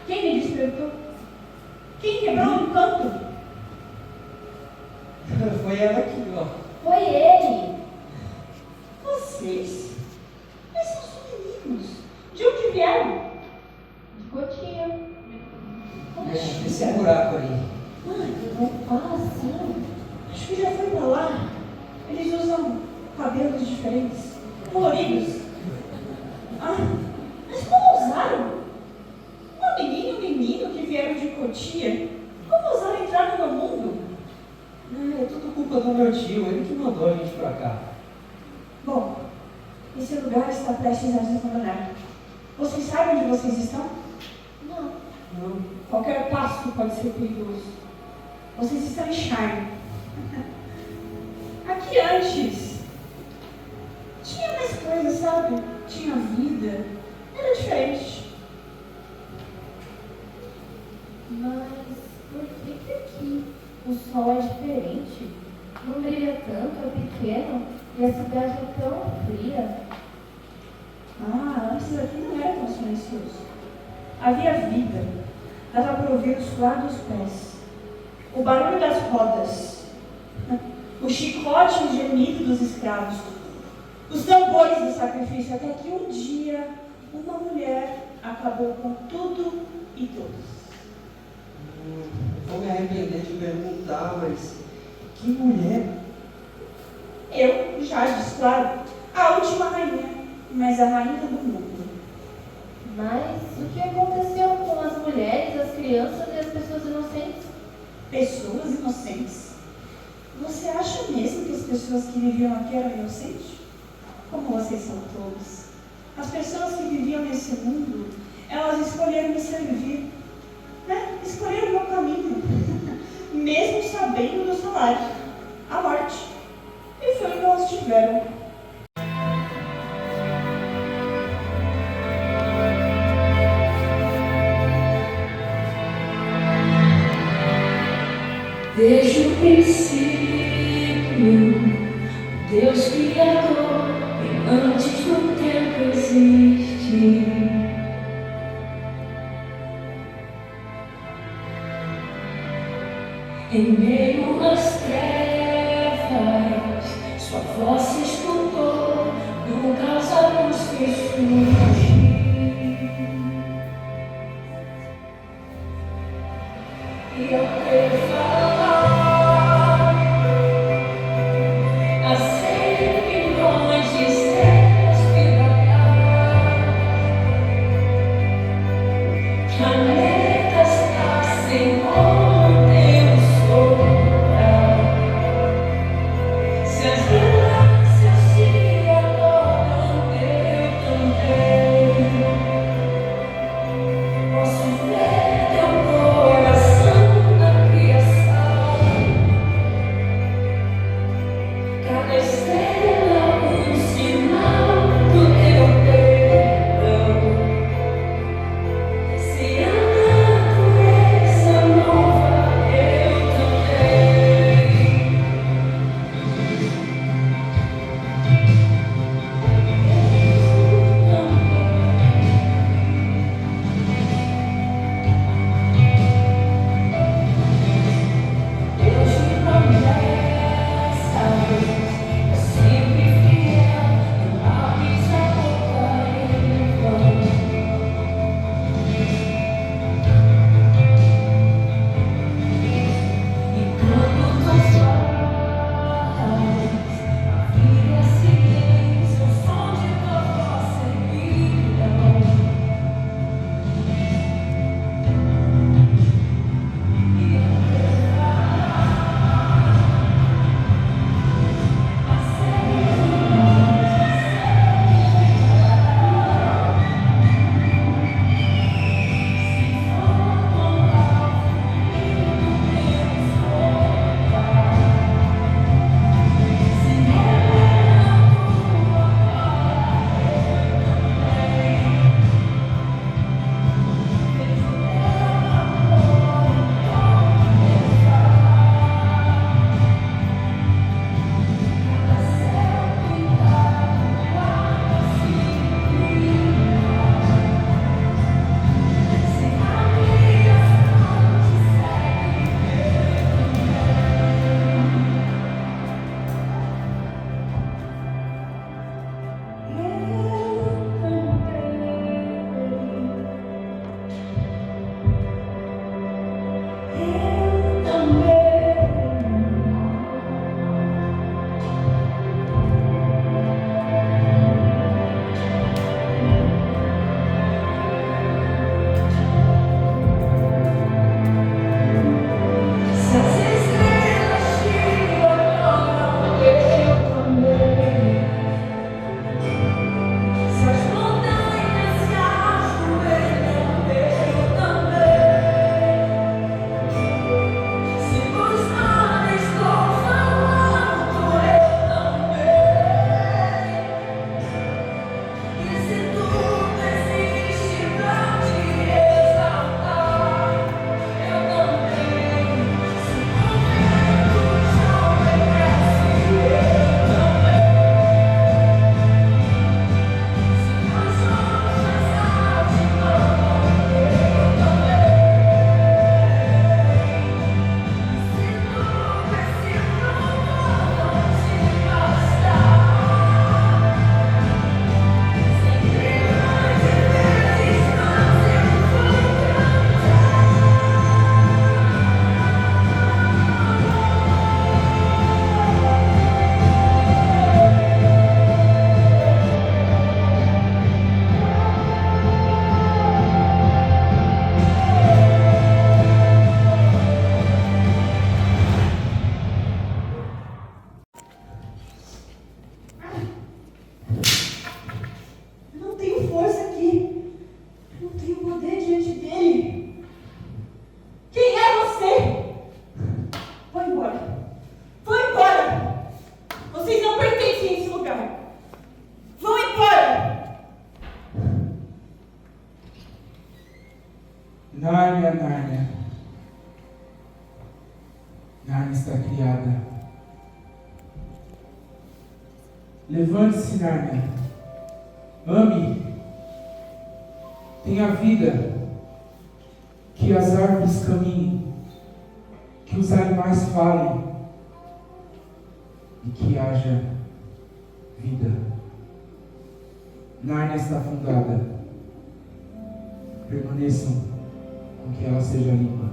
Quem me despertou? Quem quebrou o encanto? Foi ela aqui, ó. Foi ele. Vocês? Esses são meninos. De onde vieram? De Cotia. Esse é buraco ali. Ai, não fala assim. Acho que já foi pra lá. Eles usam cabelos diferentes, coloridos. Ah, mas como ousaram? Uma menina e um menino que vieram de Cotia, como ousaram entrar no meu mundo? É tudo culpa do meu tio, ele que mandou a gente pra cá. Bom, esse lugar está prestes a se abandonar. Vocês sabem onde vocês estão? Não. Não. Qualquer passo pode ser perigoso. Vocês estão em Charme. Aqui antes tinha mais coisas, sabe? Tinha vida. Era diferente. Mas por que aqui o sol é diferente? Não brilha tanto, é pequeno e a cidade é tão fria. Ah, antes aqui não era tão silencioso. Havia vida. Dava para ouvir o suar dos pés, o barulho das rodas, o chicote e o gemido dos escravos, os tambores do sacrifício, até que um dia uma mulher acabou com tudo e todos. Vou me arrepender de perguntar, mas que mulher? Eu, Jades, claro, a última rainha, mas a rainha do mundo. Mas o que aconteceu com as mulheres, as crianças e as pessoas inocentes? Pessoas inocentes? Você acha mesmo que as pessoas que viviam aqui eram inocentes? Como vocês são todos. As pessoas que viviam nesse mundo, elas escolheram me servir, né? Escolheram o meu caminho, mesmo sabendo do salário, a morte. E foi o que elas tiveram. Desde o princípio, Deus Criador, bem antes do tempo existe. Em meio às trevas, sua voz se escutou, no caos a luz fez surgir. E ao teu falar, há 100 milhões de estrelas brilhar, planetas nascem como teu sol. ficar. Vão embora! Nárnia, Nárnia. Nárnia está criada. Levante-se, Nárnia. Ame. Tenha vida. Que as árvores caminhem. Que os animais falem. E que haja vida. Nárnia está fundada. Permaneçam com que ela seja limpa.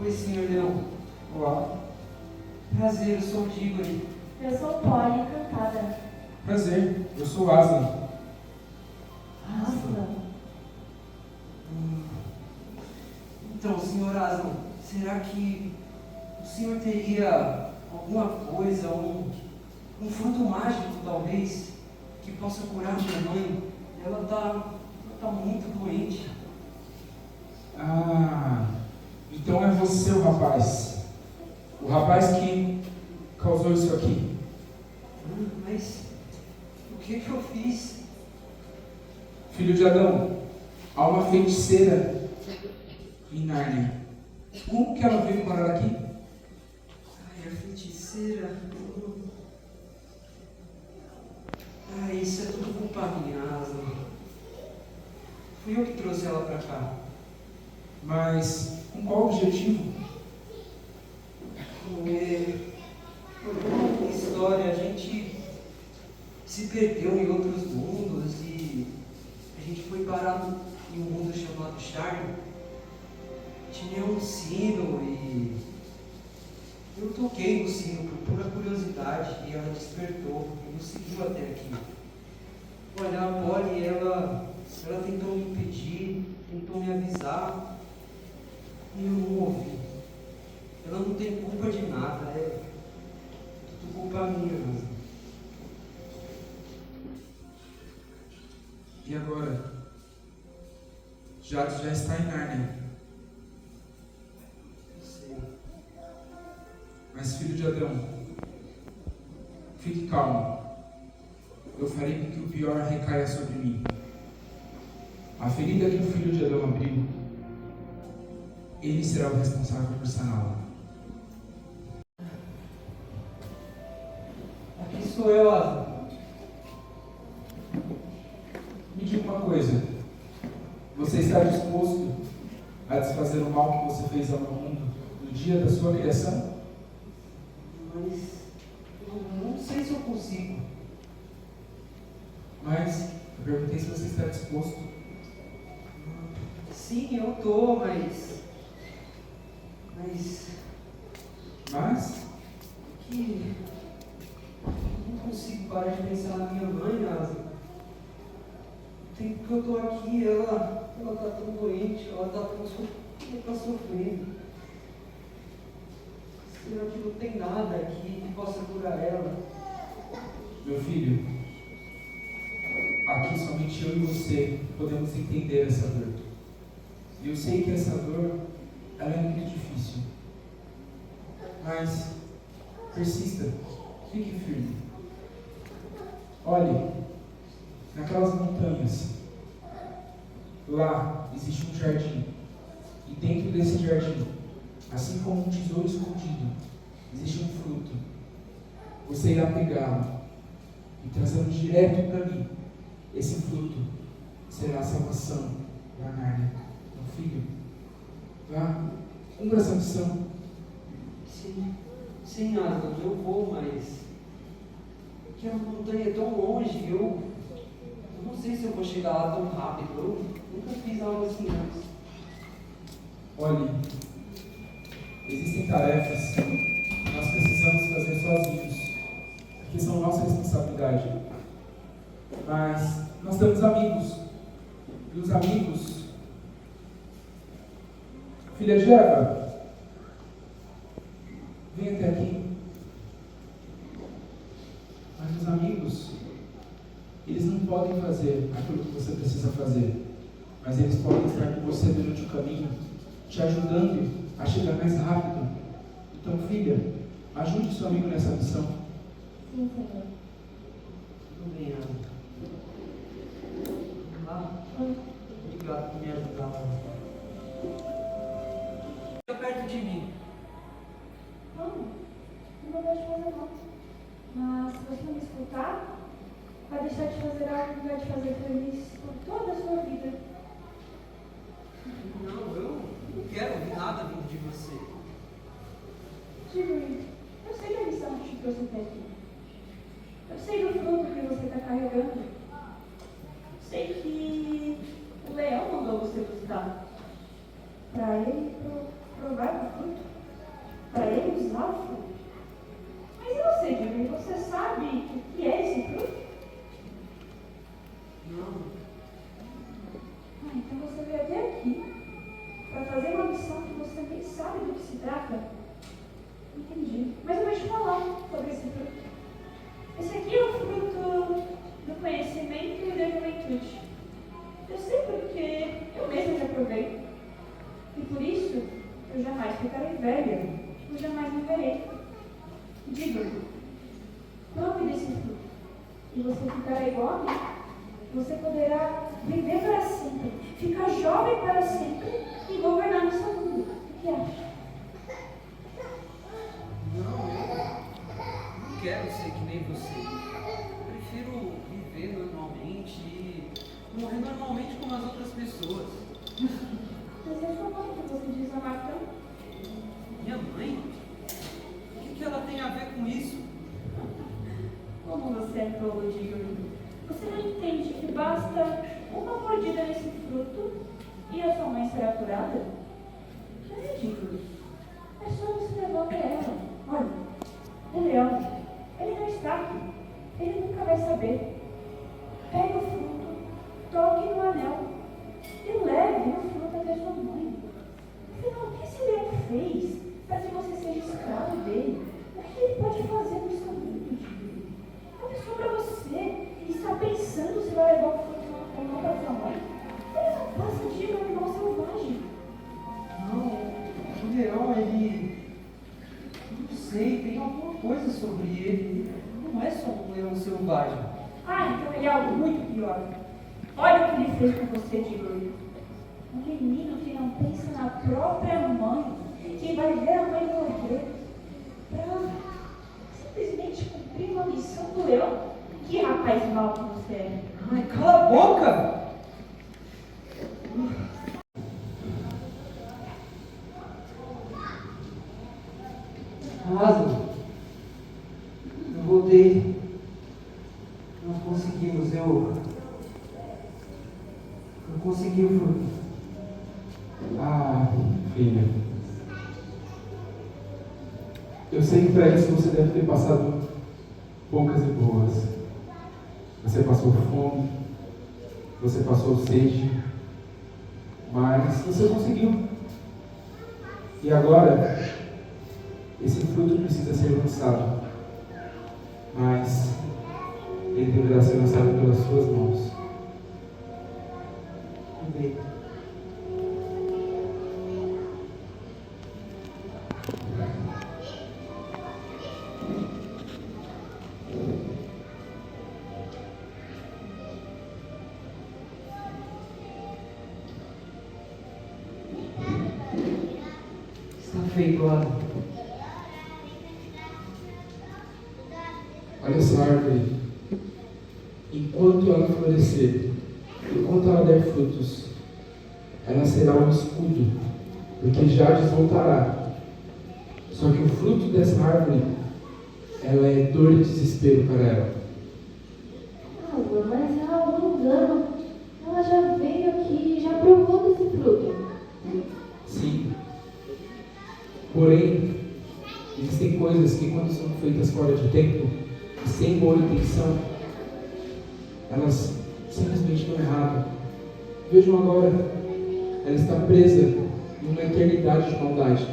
Oi, senhor Leão. Olá. Prazer, eu sou o Diggory. Eu sou Polly, encantada. Prazer, eu sou o Aslan. Aslan? Então, senhor Aslan, será que o senhor teria alguma coisa, um fruto mágico, talvez, que possa curar minha mãe? Ela tá muito doente. Ah, então é você o rapaz. O rapaz que causou isso aqui. Mas o que eu fiz? Filho de Adão, há uma feiticeira em Nárnia. Como que ela veio parar aqui? Ai, a feiticeira. Ai, isso é tudo culpa minha, Aslan. Fui eu que trouxe ela pra cá. Mas com qual objetivo? Por uma história, a gente se perdeu em outros mundos e a gente foi parar em um mundo chamado Charme. Tinha um sino e eu toquei no sino por pura curiosidade e ela despertou e nos seguiu até aqui. Olha, a Polly, ela tentou me impedir, tentou me avisar e eu não ouvi. Ela não tem culpa de nada, é tudo culpa minha. E agora? Jade já está em Nárnia. Sei. Mas filho de Adão, fique calmo. Eu farei com que o pior recaia sobre mim. A ferida que o filho de Adão abriu, ele será o responsável por saná-la. Aqui sou eu, Aslan. Me diga uma coisa. Você está disposto a desfazer o mal que você fez ao meu mundo no dia da sua criação? Mas eu não sei se eu consigo. Mas eu perguntei se você está disposto. Sim, eu tô, mas que eu não consigo parar de pensar na minha mãe, Aslan. O tempo que eu tô aqui, ela tá tão doente, ela tá sofrendo. Será que não tem nada aqui que possa curar ela? Meu filho, aqui somente eu e você podemos entender essa dor. E eu sei que essa dor, ela é muito difícil. Mas persista, fique firme. Olhe, naquelas montanhas, lá existe um jardim. E dentro desse jardim, assim como um tesouro escondido, existe um fruto. Você irá pegá-lo e trazê-lo direto para mim. Esse fruto será a salvação da Nárnia. Meu filho, vá, cumpra essa missão. Sim, Aslan, eu vou, mas que a montanha é tão longe, eu não sei se eu vou chegar lá tão rápido. Eu nunca fiz algo assim antes. Olhe, existem tarefas que nós precisamos fazer sozinhos, que são nossa responsabilidade. Mas nós temos amigos, e os amigos... Filha de Eva, vem até aqui. Mas os amigos, Eles não podem fazer aquilo que você precisa fazer, mas eles podem estar com você durante o caminho, te ajudando a chegar mais rápido. Então, filha, ajude seu amigo nessa missão. Sim, Senhor. Tudo bem, Ana. Obrigado por me ajudar. Fica perto de mim. Não vou te fazer mal. Mas se você não me escutar, vai deixar de fazer algo que vai te fazer feliz por toda a sua vida. Não, eu não quero ouvir nada vindo de você. Tigre, eu sei da missão que te trouxe até aqui. Eu sei do fruto que você está carregando. Sei que o leão mandou você buscar. Para ele provar do fruto. Para ele usar o fruto. Mas e você, Tigre? Você sabe o que é esse fruto? Não. Então você veio até aqui para fazer uma missão que você nem sabe do que se trata. Entendi. Mas eu vou te falar sobre esse fruto. Esse aqui é o fruto do conhecimento e da juventude. Eu sei porque eu mesma já provei. E por isso eu jamais ficarei velha. Eu jamais morrerei. Diga-me, prove desse fruto. E você ficará igual a mim. Você poderá viver para sempre, ficar jovem para sempre e governar nessa mundo. O que acha? Não quero ser que nem você. Prefiro viver normalmente e morrer normalmente como as outras pessoas. Mas é sua mãe que você diz amar tanto? Minha mãe? O que ela tem a ver com isso? Como você é tolo, Diggle. Você não entende que basta uma mordida nesse fruto e a sua mãe será curada? Não é ridículo. É só você levar até ela. Olha, o leão, ele não está aqui. Ele nunca vai saber. Pegue o fruto, toque no anel e leve o fruto até sua mãe. Afinal, o que esse leão fez para que você seja escravo dele? O que ele pode fazer no seu mundo, Diggle? É uma pessoa para você. E está pensando se vai levar o fruto ou não para sua mãe? Ele não passa de um animal selvagem. Não, o leão, ele... Não sei, tem alguma coisa sobre ele. Não é só um leão selvagem. Ah, então ele é algo muito pior. Olha o que ele fez com você, Diggle. Um menino que não pensa na própria mãe, que vai ver a mãe morrer, para simplesmente cumprir uma missão do leão. Que rapaz mau que você é. Ai, cala a boca! Lázaro, eu voltei. Nós conseguimos, eu consegui o fruto. Ah, filha. Eu sei que para isso você deve ter passado poucas e boas. Você passou fome, você passou sede, mas você conseguiu. E agora, esse fruto precisa ser lançado, mas ele deverá ser lançado pelas suas mãos. Amém. Feito, Ana. Olha essa árvore. Enquanto ela florescer, enquanto ela der frutos, ela será um escudo, porque Jades voltará. Só que o fruto dessa árvore, ela é dor e desespero para ela. Amor, mas é algum engano. Ela já veio aqui e já provou desse fruto. Sim. Porém, existem coisas que, quando são feitas fora de tempo e sem boa intenção, elas simplesmente dão errado. Vejam agora, ela está presa numa eternidade de maldade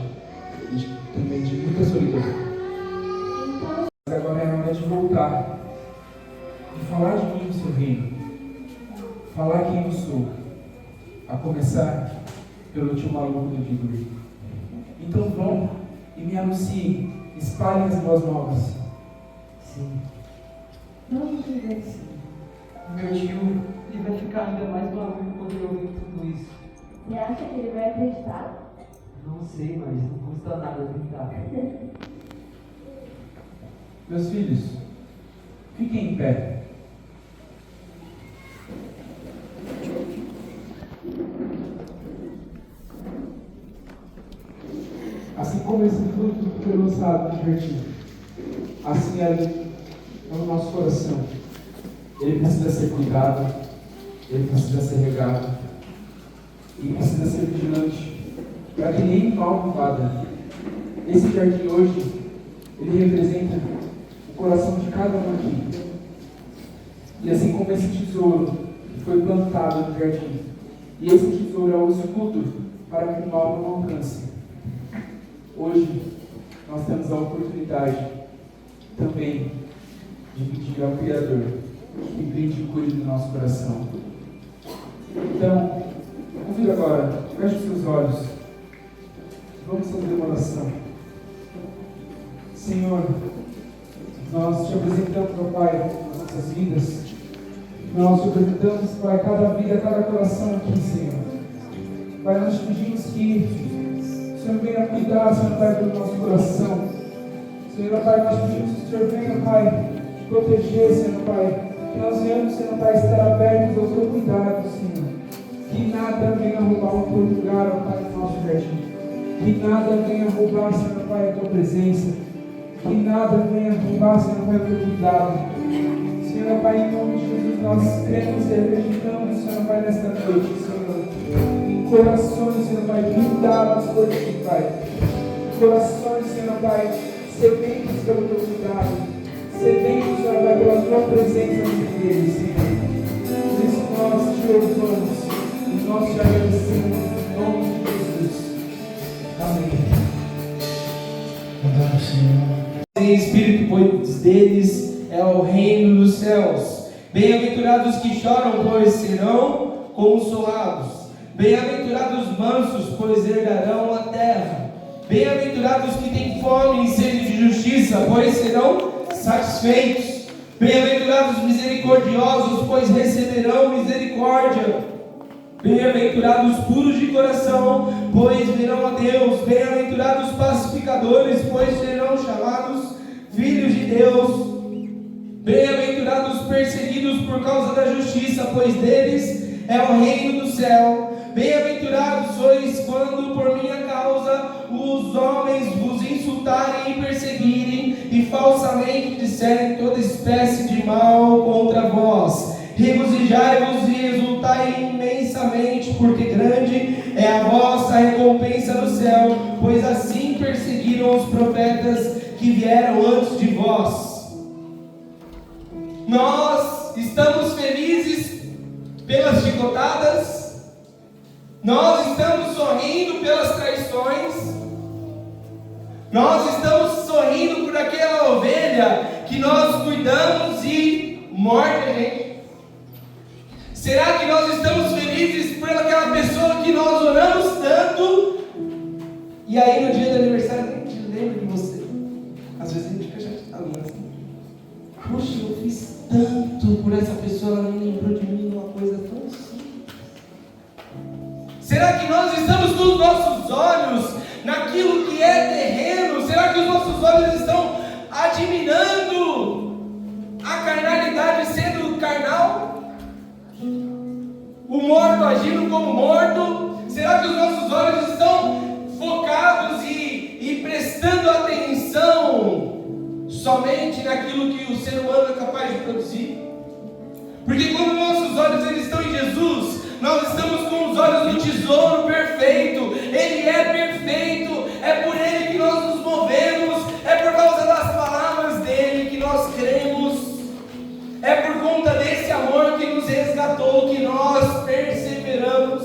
e também de muita solidão. Então, Mas agora é a hora de voltar, de falar de mim seu reino, falar quem eu sou, a começar pelo tio maluco do Diguri. Então vão e me anunciem, espalhem as boas novas. Sim. Não diga sim. Meu tio, ele vai ficar ainda mais maluco quando eu ouvir tudo isso. Você acha que ele vai acreditar? Não sei, mas não custa nada tentar. Meus filhos, fiquem em pé. Assim como esse fruto foi lançado no jardim, assim é no nosso coração. Ele precisa ser cuidado, ele precisa ser regado e precisa ser vigilante para que nenhum mal invada. Esse jardim hoje, ele representa o coração de cada um aqui. E assim como esse tesouro que foi plantado no jardim, e esse tesouro é o escudo para que o mal não alcance. Hoje, nós temos a oportunidade também de pedir ao Criador que brinde e cuide do nosso coração. Então, convido agora, feche os seus olhos, vamos fazer uma oração. Senhor, nós te apresentamos, ó Pai, as nossas vidas. Nós te apresentamos, Pai, cada vida, cada coração aqui, Senhor. Pai, nós te pedimos que o Senhor venha cuidar, Senhor Pai, do nosso coração. Senhor Pai, nós pedimos que o Senhor venha, Pai, te proteger, Senhor Pai. Que nós venhamos, Senhor Pai, estar abertos ao teu cuidado, Senhor. Que nada venha roubar o teu lugar, ó Pai, no nosso jardim. Que nada venha roubar, Senhor Pai, a tua presença. Que nada venha roubar, Senhor Pai, o teu cuidado. Senhor Pai, em nome de Jesus, nós cremos e acreditamos, Senhor Pai, nesta noite, Senhor. Em corações, Senhor Pai, blindados por ti, Pai. Em corações, Senhor Pai, sedentos pelo teu cuidado. Sedentos, Senhor Pai, pela tua presença entre eles, Senhor. Por isso nós te louvamos e nós te agradecemos em nome de Jesus. Amém. Adoro, Senhor. Em espírito, pois deles é o reino dos céus. Bem-aventurados que choram, pois serão consolados. Bem-aventurados os mansos, pois herdarão a terra. Bem-aventurados que têm fome e sede de justiça, pois serão satisfeitos. Bem-aventurados misericordiosos, pois receberão misericórdia. Bem-aventurados puros de coração, pois verão a Deus. Bem-aventurados pacificadores, pois serão chamados filhos de Deus. Bem-aventurados perseguidos por causa da justiça, pois deles é o reino do céu. Bem-aventurados sois quando por minha causa os homens vos insultarem e perseguirem e falsamente disserem toda espécie de mal contra vós. Regozijai-vos e exultai imensamente, porque grande é a vossa recompensa no céu, pois assim perseguiram os profetas que vieram antes de vós. Nós estamos felizes pelas chicotadas, nós estamos sorrindo pelas traições, nós estamos sorrindo por aquela ovelha que nós cuidamos e morde a gente. Será que nós estamos felizes por aquela pessoa que nós oramos tanto e aí no dia do aniversário a gente lembra de você? Às vezes a gente fica chateado, assim. Poxa, eu fiz tanto por essa pessoa, ela nem lembrou de mim, uma coisa tão simples. Será que nós estamos com os nossos olhos naquilo que é terreno? Será que os nossos olhos estão admirando a carnalidade sendo carnal? O morto agindo como morto? Será que os nossos olhos estão focados e prestando atenção somente naquilo que o ser humano é capaz de produzir? Porque quando nossos olhos eles estão em Jesus, nós estamos com os olhos no tesouro perfeito. Ele é perfeito, é por Ele que nós nos movemos, é por causa das palavras dEle que nós cremos, é por conta desse amor que nos resgatou que nós perseveramos,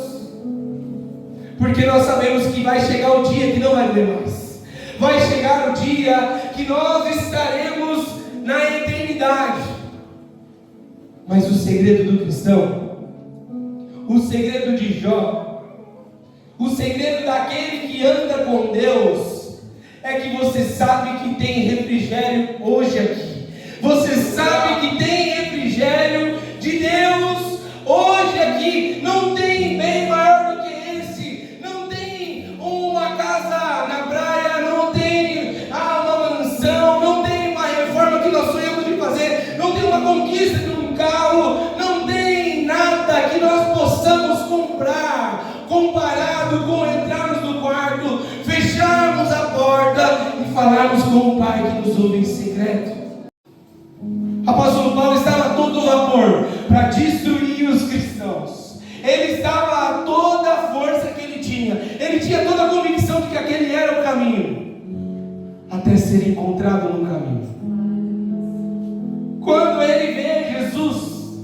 porque nós sabemos que vai chegar o dia que não vai doer mais. Vai chegar o dia que nós estaremos na eternidade. Mas o segredo do cristão, o segredo de Jó, o segredo daquele que anda com Deus, é que você sabe que tem refrigério hoje aqui. Você sabe que tem refrigério de Deus hoje aqui. Não tem bem maior do que esse. Não tem uma casa na praia, não tem uma mansão, não tem uma reforma que nós sonhamos de fazer, não tem uma conquista de um carro, não tem nada que nós possamos comprar comparado com entrarmos no quarto, fecharmos a porta e falarmos com o Pai que nos ouve em secreto. Apóstolo Paulo estava a todo vapor para destruir os cristãos. Ele estava a toda a força que ele tinha. Ele tinha toda a convicção de que aquele era o caminho, até ser encontrado no caminho. Quando ele vê Jesus,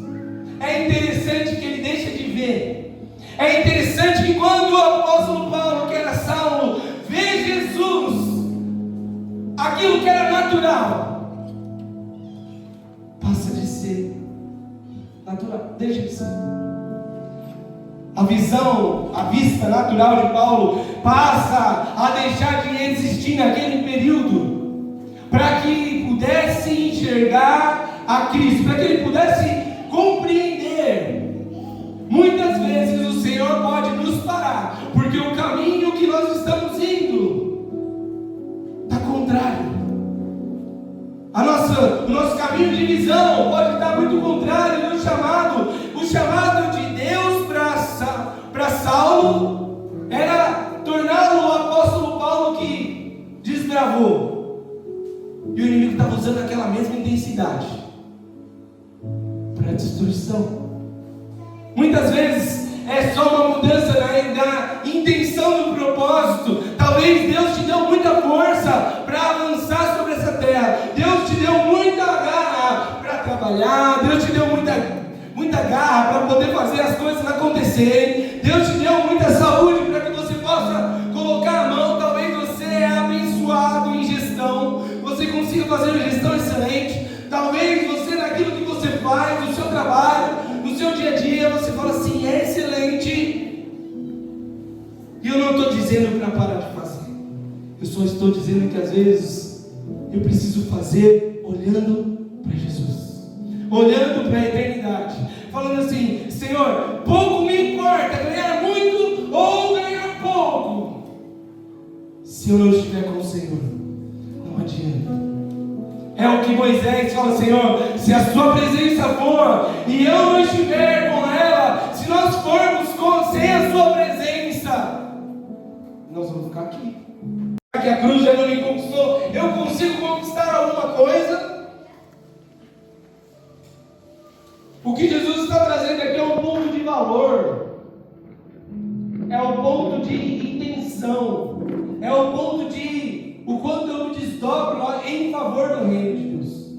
é interessante que ele deixa de ver. É interessante que quando o apóstolo Paulo, que era Saulo, vê Jesus, aquilo que era natural passa de ser natural, deixa de ser. A vista natural de Paulo passa a deixar de existir naquele período, para que ele pudesse enxergar a Cristo, para que ele pudesse compreender. Muitas vezes o Senhor pode nos parar, porque o caminho que nós estamos indo está contrário. O nosso caminho de visão pode estar muito contrário do chamado. O chamado de Deus para Saulo era torná-lo o apóstolo Paulo que desbravou. E o inimigo estava usando aquela mesma intensidade para destruição. Muitas vezes é só uma mudança na intenção do propósito. Talvez Deus te deu muita força para avançar sobre essa terra. Deus te deu muita garra para trabalhar. Deus te deu muita garra para poder fazer as coisas acontecerem. Deus te deu muita saúde para que você possa colocar a mão. Talvez você é abençoado em gestão, você consiga fazer uma gestão excelente. Talvez você, naquilo que você faz, no seu trabalho, no seu dia a dia, você fala assim, é excelente. E eu não estou dizendo para parar de fazer. Eu só estou dizendo que às vezes eu preciso fazer olhando para Jesus, olhando para a eternidade, falando assim, Senhor, pouco me importa ganhar muito ou ganhar pouco. Se eu não estiver com o Senhor, não adianta. É o que Moisés fala, Senhor, se a sua presença for e eu não estiver com ela, se nós formos sem a sua presença, nós vamos ficar aqui. Que a cruz já não me conquistou, eu consigo conquistar alguma coisa? O que Jesus está trazendo aqui é um ponto de valor, é o ponto de intenção, é o ponto de o quanto eu me desdobro em favor do reino de Deus.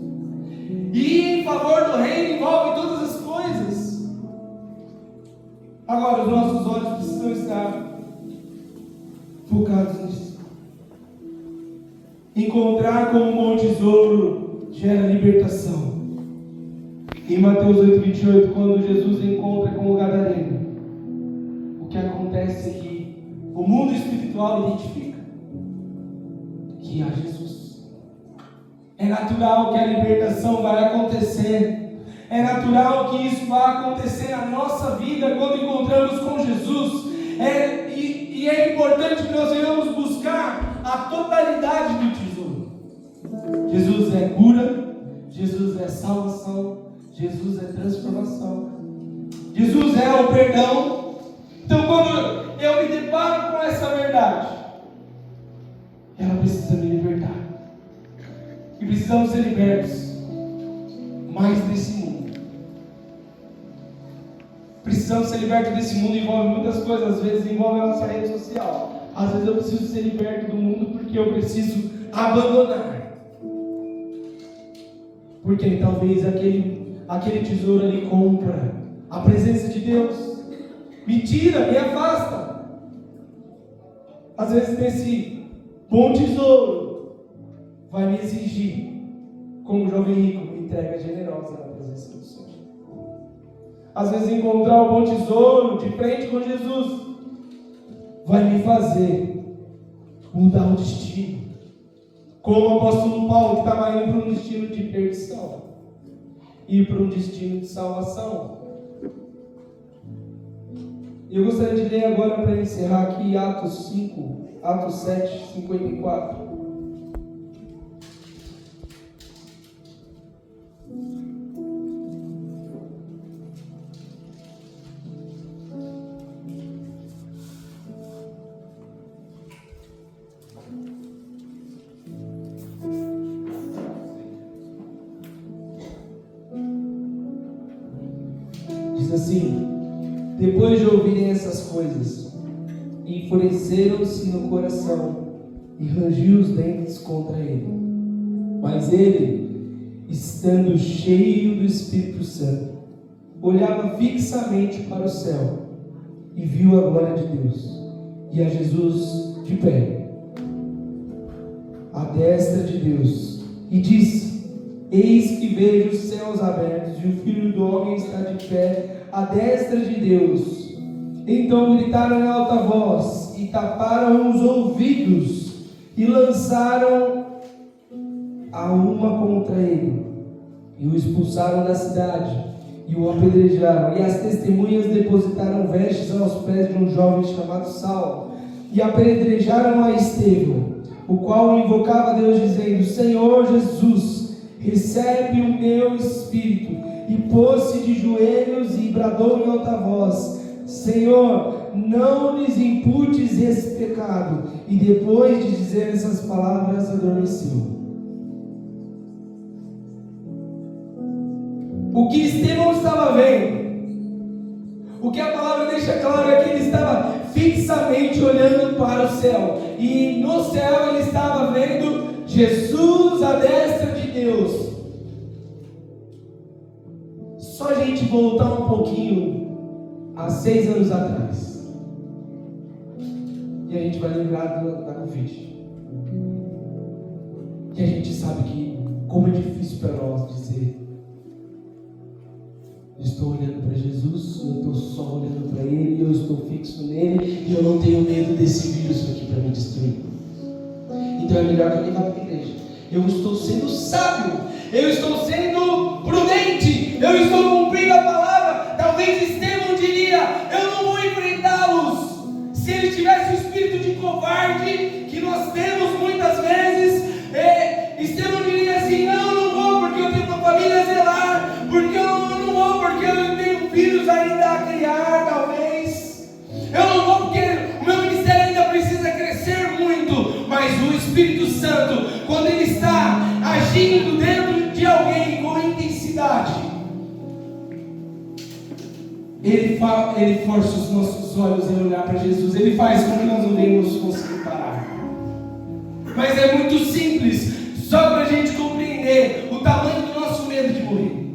E em favor do reino envolve todas as coisas. Agora, os nossos olhos precisam estar focados nisso. Encontrar como um bom tesouro gera libertação. Em Mateus 8:28, quando Jesus encontra com o gadareno, o que acontece é que o mundo espiritual identifica que há Jesus. É natural que a libertação vai acontecer. É natural que isso vai acontecer na nossa vida quando encontramos com Jesus. E é importante que nós venhamos buscar a totalidade do tesouro. Jesus é cura, Jesus é salvação, Jesus é transformação, Jesus é o perdão. Então, quando eu me deparo com essa verdade, ela precisa me libertar. E precisamos ser libertos mais desse mundo. Precisamos ser libertos desse mundo. Envolve muitas coisas. Às vezes envolve a nossa rede social. Às vezes eu preciso ser liberto do mundo porque eu preciso abandonar. Porque talvez aquele tesouro ali compra a presença de Deus. Me tira, me afasta. Às vezes desse bom tesouro vai me exigir, como jovem rico, me entrega generosa na presença do Senhor. às vezes encontrar o bom tesouro de frente com Jesus, vai me fazer mudar o destino. Como o apóstolo Paulo, que estava indo para um destino de perdição, e para um destino de salvação. Eu gostaria de ler agora, para encerrar aqui, Atos 7, 54. Diz assim: depois de ouvirem essas coisas, enfureceram-se no coração e rangiam os dentes contra ele. Mas ele, estando cheio do Espírito Santo, olhava fixamente para o céu e viu a glória de Deus e a Jesus de pé, à destra de Deus, e disse: eis que vejo os céus abertos e o Filho do Homem está de pé à destra de Deus. Então gritaram em alta voz e taparam os ouvidos e lançaram a uma contra ele e o expulsaram da cidade e o apedrejaram. E as testemunhas depositaram vestes aos pés de um jovem chamado Saulo e apedrejaram a Estevão, o qual invocava a Deus dizendo: Senhor Jesus, recebe o meu espírito. E pôs-se de joelhos e bradou em alta voz: Senhor, não lhes imputes esse pecado. E depois de dizer essas palavras, adormeceu. O que Estevão estava vendo, o que a palavra deixa claro é que ele estava fixamente olhando para o céu, e no céu ele estava vendo Jesus à destra de Deus. Só a gente voltar um pouquinho há 6 anos atrás, e a gente vai lembrar da Covid. E a gente sabe que como é difícil para nós dizer: eu estou olhando para Jesus, eu estou só olhando para Ele, eu estou fixo nele, e eu não tenho medo desse vírus aqui para me destruir. Então é melhor que eu vá para a igreja. Eu estou sendo sábio, eu estou sendo prudente, eu estou cumprindo a palavra. Talvez Estevão diria: eu não vou enfrentá-los. Se ele tivesse o espírito de covarde que nós temos muitas vezes, Estevão diria assim: não vou, porque eu tenho uma família a zelar, porque eu não vou, porque eu tenho filhos ainda a criar, talvez. Eu não vou porque o meu ministério ainda precisa crescer muito. Mas o Espírito Santo, quando ele está agindo dentro de alguém com intensidade, ele força os nossos olhos a olhar para Jesus. Ele faz com que nós não venhamos conseguir parar. Mas é muito simples, só para a gente compreender o tamanho do nosso medo de morrer.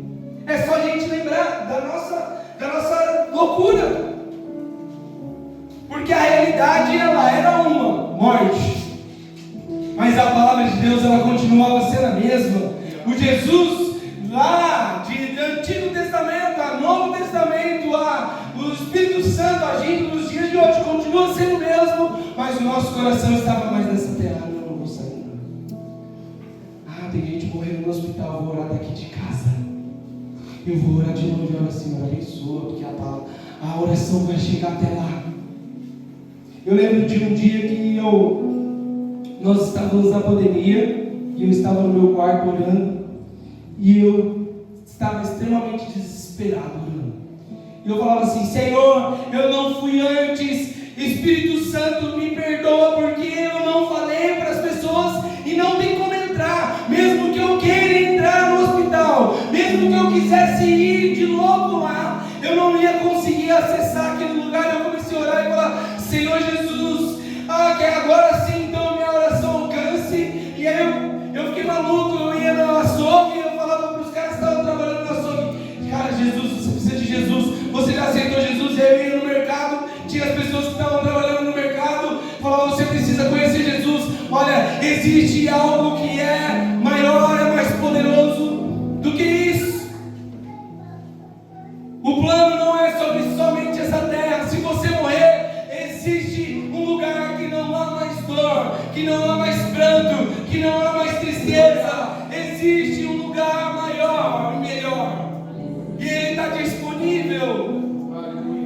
É só a gente lembrar da nossa loucura. Porque a realidade, ela era uma morte. Mas a palavra de Deus, ela continuava sendo a mesma. O Jesus lá do Antigo Testamento a Novo Testamento, o Espírito Santo agindo nos dias de hoje continua sendo o mesmo, mas o nosso coração estava mais nessa terra. Eu não vou sair. Tem gente morrendo no hospital, eu vou orar daqui de casa. Eu vou orar de longe, olha, Senhor, abençoa, porque a oração vai chegar até lá. Eu lembro de um dia que nós estávamos na pandemia, e eu estava no meu quarto orando, e eu estava extremamente desesperado orando. E eu falava assim: Senhor, eu não fui antes, Espírito Santo, me perdoa, porque eu não falei para as pessoas e não tem como entrar. Mesmo que eu queira entrar no hospital, mesmo que eu quisesse ir de louco lá, eu não ia conseguir acessar aquele lugar. Eu comecei a orar e falar: Senhor Jesus, que agora sim então minha oração alcance. E aí eu fiquei maluco, eu ia no açougue e eu falava para os caras que estavam trabalhando no açougue: cara, Jesus, você precisa de Jesus, você já aceitou Jesus? E aí eu ia no mercado, tinha as pessoas que estavam trabalhando no mercado, falavam: você precisa conhecer Jesus. Olha, existe algo que é maior, é mais poderoso do que isso. O plano que não há mais pranto, que não há mais tristeza. Existe um lugar maior e melhor, e Ele está disponível.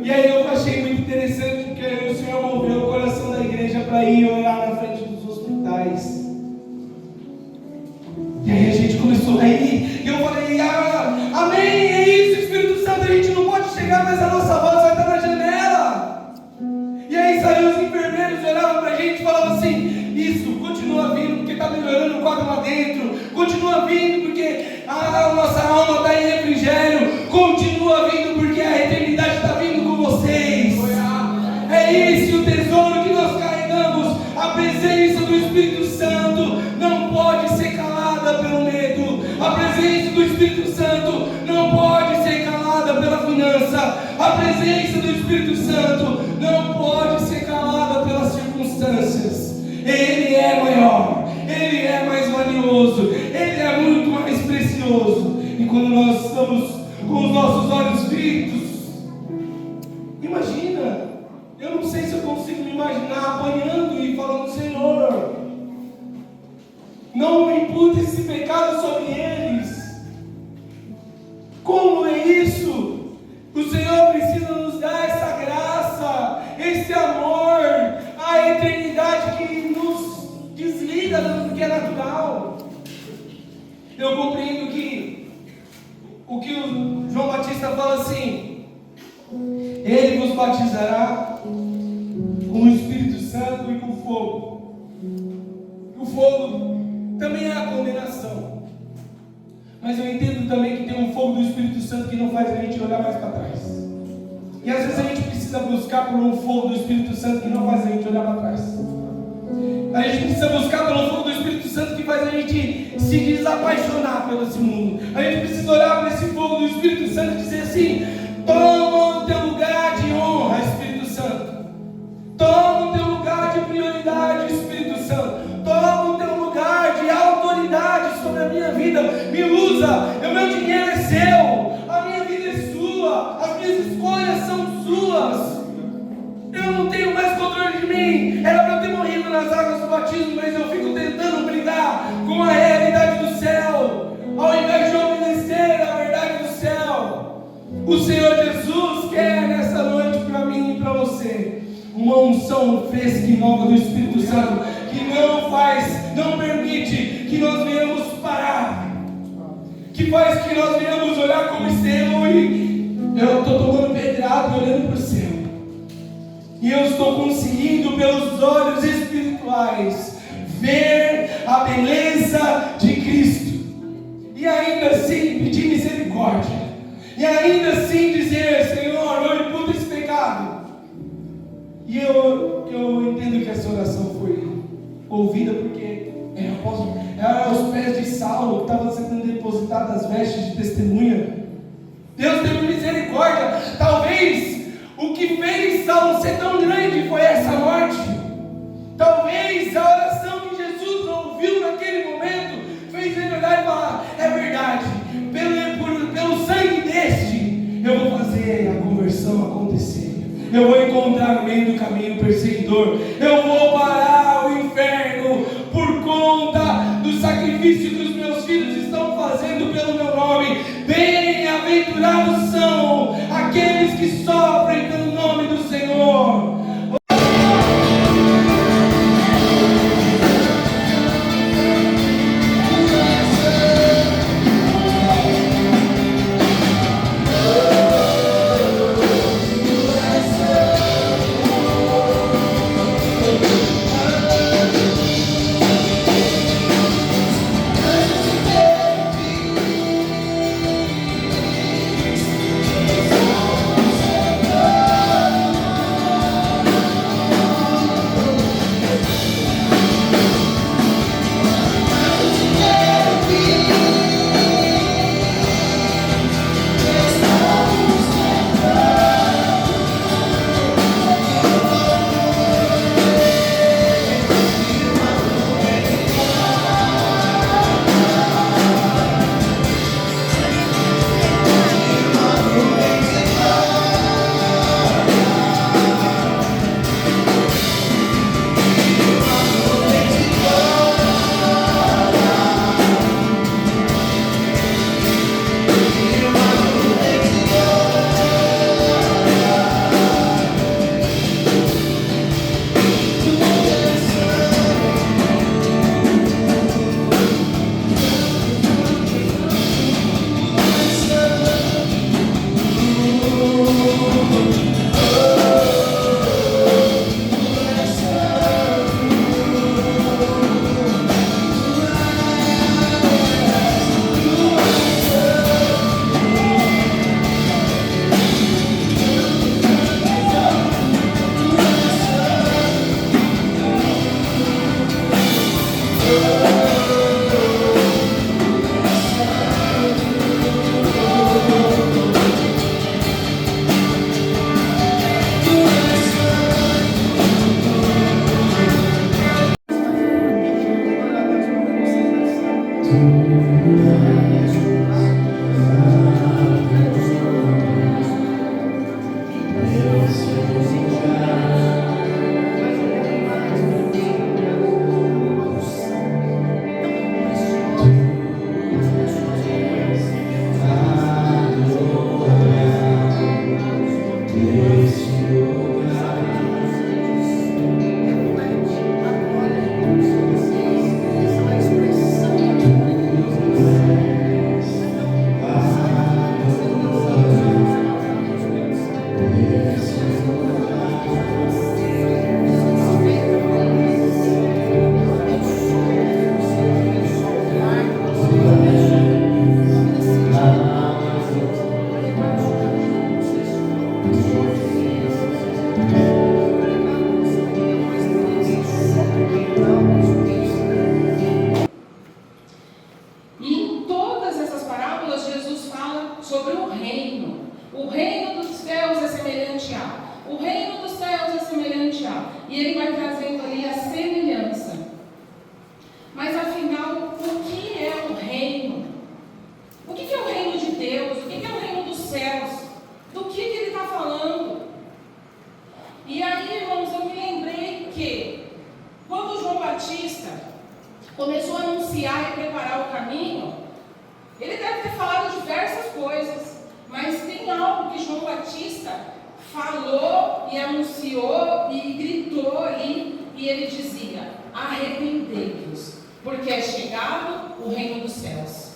E aí eu achei muito interessante, porque o Senhor moveu o coração da igreja para ir orar na frente dos hospitais. E aí a gente começou a ir, e eu falei, amém, é isso, Espírito Santo, a gente não pode chegar, mas a nossa voz vai estar na janela. E aí saiu os enfermeiros, olhavam pra gente e falavam assim, isso, continua vindo, porque está melhorando o quadro lá dentro, continua vindo, porque a nossa alma está em refrigério, continua vindo, porque a eternidade está vindo com vocês. É esse o tesouro que nós carregamos, a presença do Espírito Santo não pode ser calada pelo medo, a presença do Espírito Santo não pode ser calada pela finança, a presença do Espírito Santo não pode ser calada pelas circunstâncias. Ele é maior, Ele é mais valioso, Ele é muito mais precioso. E quando nós estamos com os nossos olhos fitos, imagina, eu não sei se eu consigo me imaginar apanhando e falando, Senhor, não impute esse pecado sobre eles. Como é isso? O Senhor precisa nos dar essa graça, esse amor, a eternidade que nos desliga do que é natural. Eu compreendo que o que o João Batista fala assim, Ele vos batizará com o Espírito Santo e com fogo. O fogo também é a condenação. Mas eu entendo também que tem um fogo do Espírito Santo que não faz a gente olhar mais para trás. E às vezes a gente precisa buscar por um fogo do Espírito Santo que não faz a gente olhar para trás. A gente precisa buscar pelo fogo do Espírito Santo que faz a gente se desapaixonar pelo esse mundo. A gente precisa olhar para esse fogo do Espírito Santo e dizer assim, toma o teu lugar de honra, Espírito Santo. Toma o teu lugar de prioridade, Espírito Santo. Toma o teu lugar de autoridade sobre a minha vida. Me usa, o meu dinheiro é seu, a minha vida é sua, as minhas escolhas são suas. Eu não tenho mais controle de mim. Era para eu ter morrido nas águas do batismo, mas eu fico tentando brigar com a realidade do céu, ao invés de obedecer à verdade do céu. O Senhor Jesus quer nessa noite para mim e para você uma unção fresca e nova do Espírito Santo, que não permite que nós venhamos parar, que faz que nós venhamos olhar como Estevão e eu estou tomando pedrada e olhando para o céu, e eu estou conseguindo pelos olhos espirituais ver a beleza de Cristo, e ainda assim pedir misericórdia, e ainda assim dizer, Senhor, eu imputo esse pecado. E eu entendo que essa oração foi ouvida porque era aos pés de Saulo que estavam sendo depositadas as vestes de testemunha. Deus teve misericórdia. Talvez o que fez Saulo ser tão grande foi essa morte. Talvez a oração que Jesus ouviu naquele momento fez ele olhar e falar, é verdade, pelo sangue deste eu vou fazer a conversão acontecer. Eu vou encontrar no meio do caminho o perseguidor. Eu vou parar o inferno por conta do sacrifício que os meus filhos estão fazendo pelo meu nome. Bem-aventurados são aqueles que sofrem pelo nome do Senhor. E em todas essas parábolas, Jesus fala sobre o reino. O reino dos céus é semelhante a. O reino dos céus é semelhante a. E ele vai trazendo ali a semelhança. Mas afinal, o que é o reino? O que é o reino de Deus? O que é o reino dos céus? Do que ele está falando? E aí, irmãos, eu me lembrei que quando João Batista começou a anunciar e preparar o caminho, ele deve ter falado diversas coisas, mas tem algo que João Batista falou e anunciou e gritou ali, e ele dizia: arrependei-vos, porque é chegado o reino dos céus.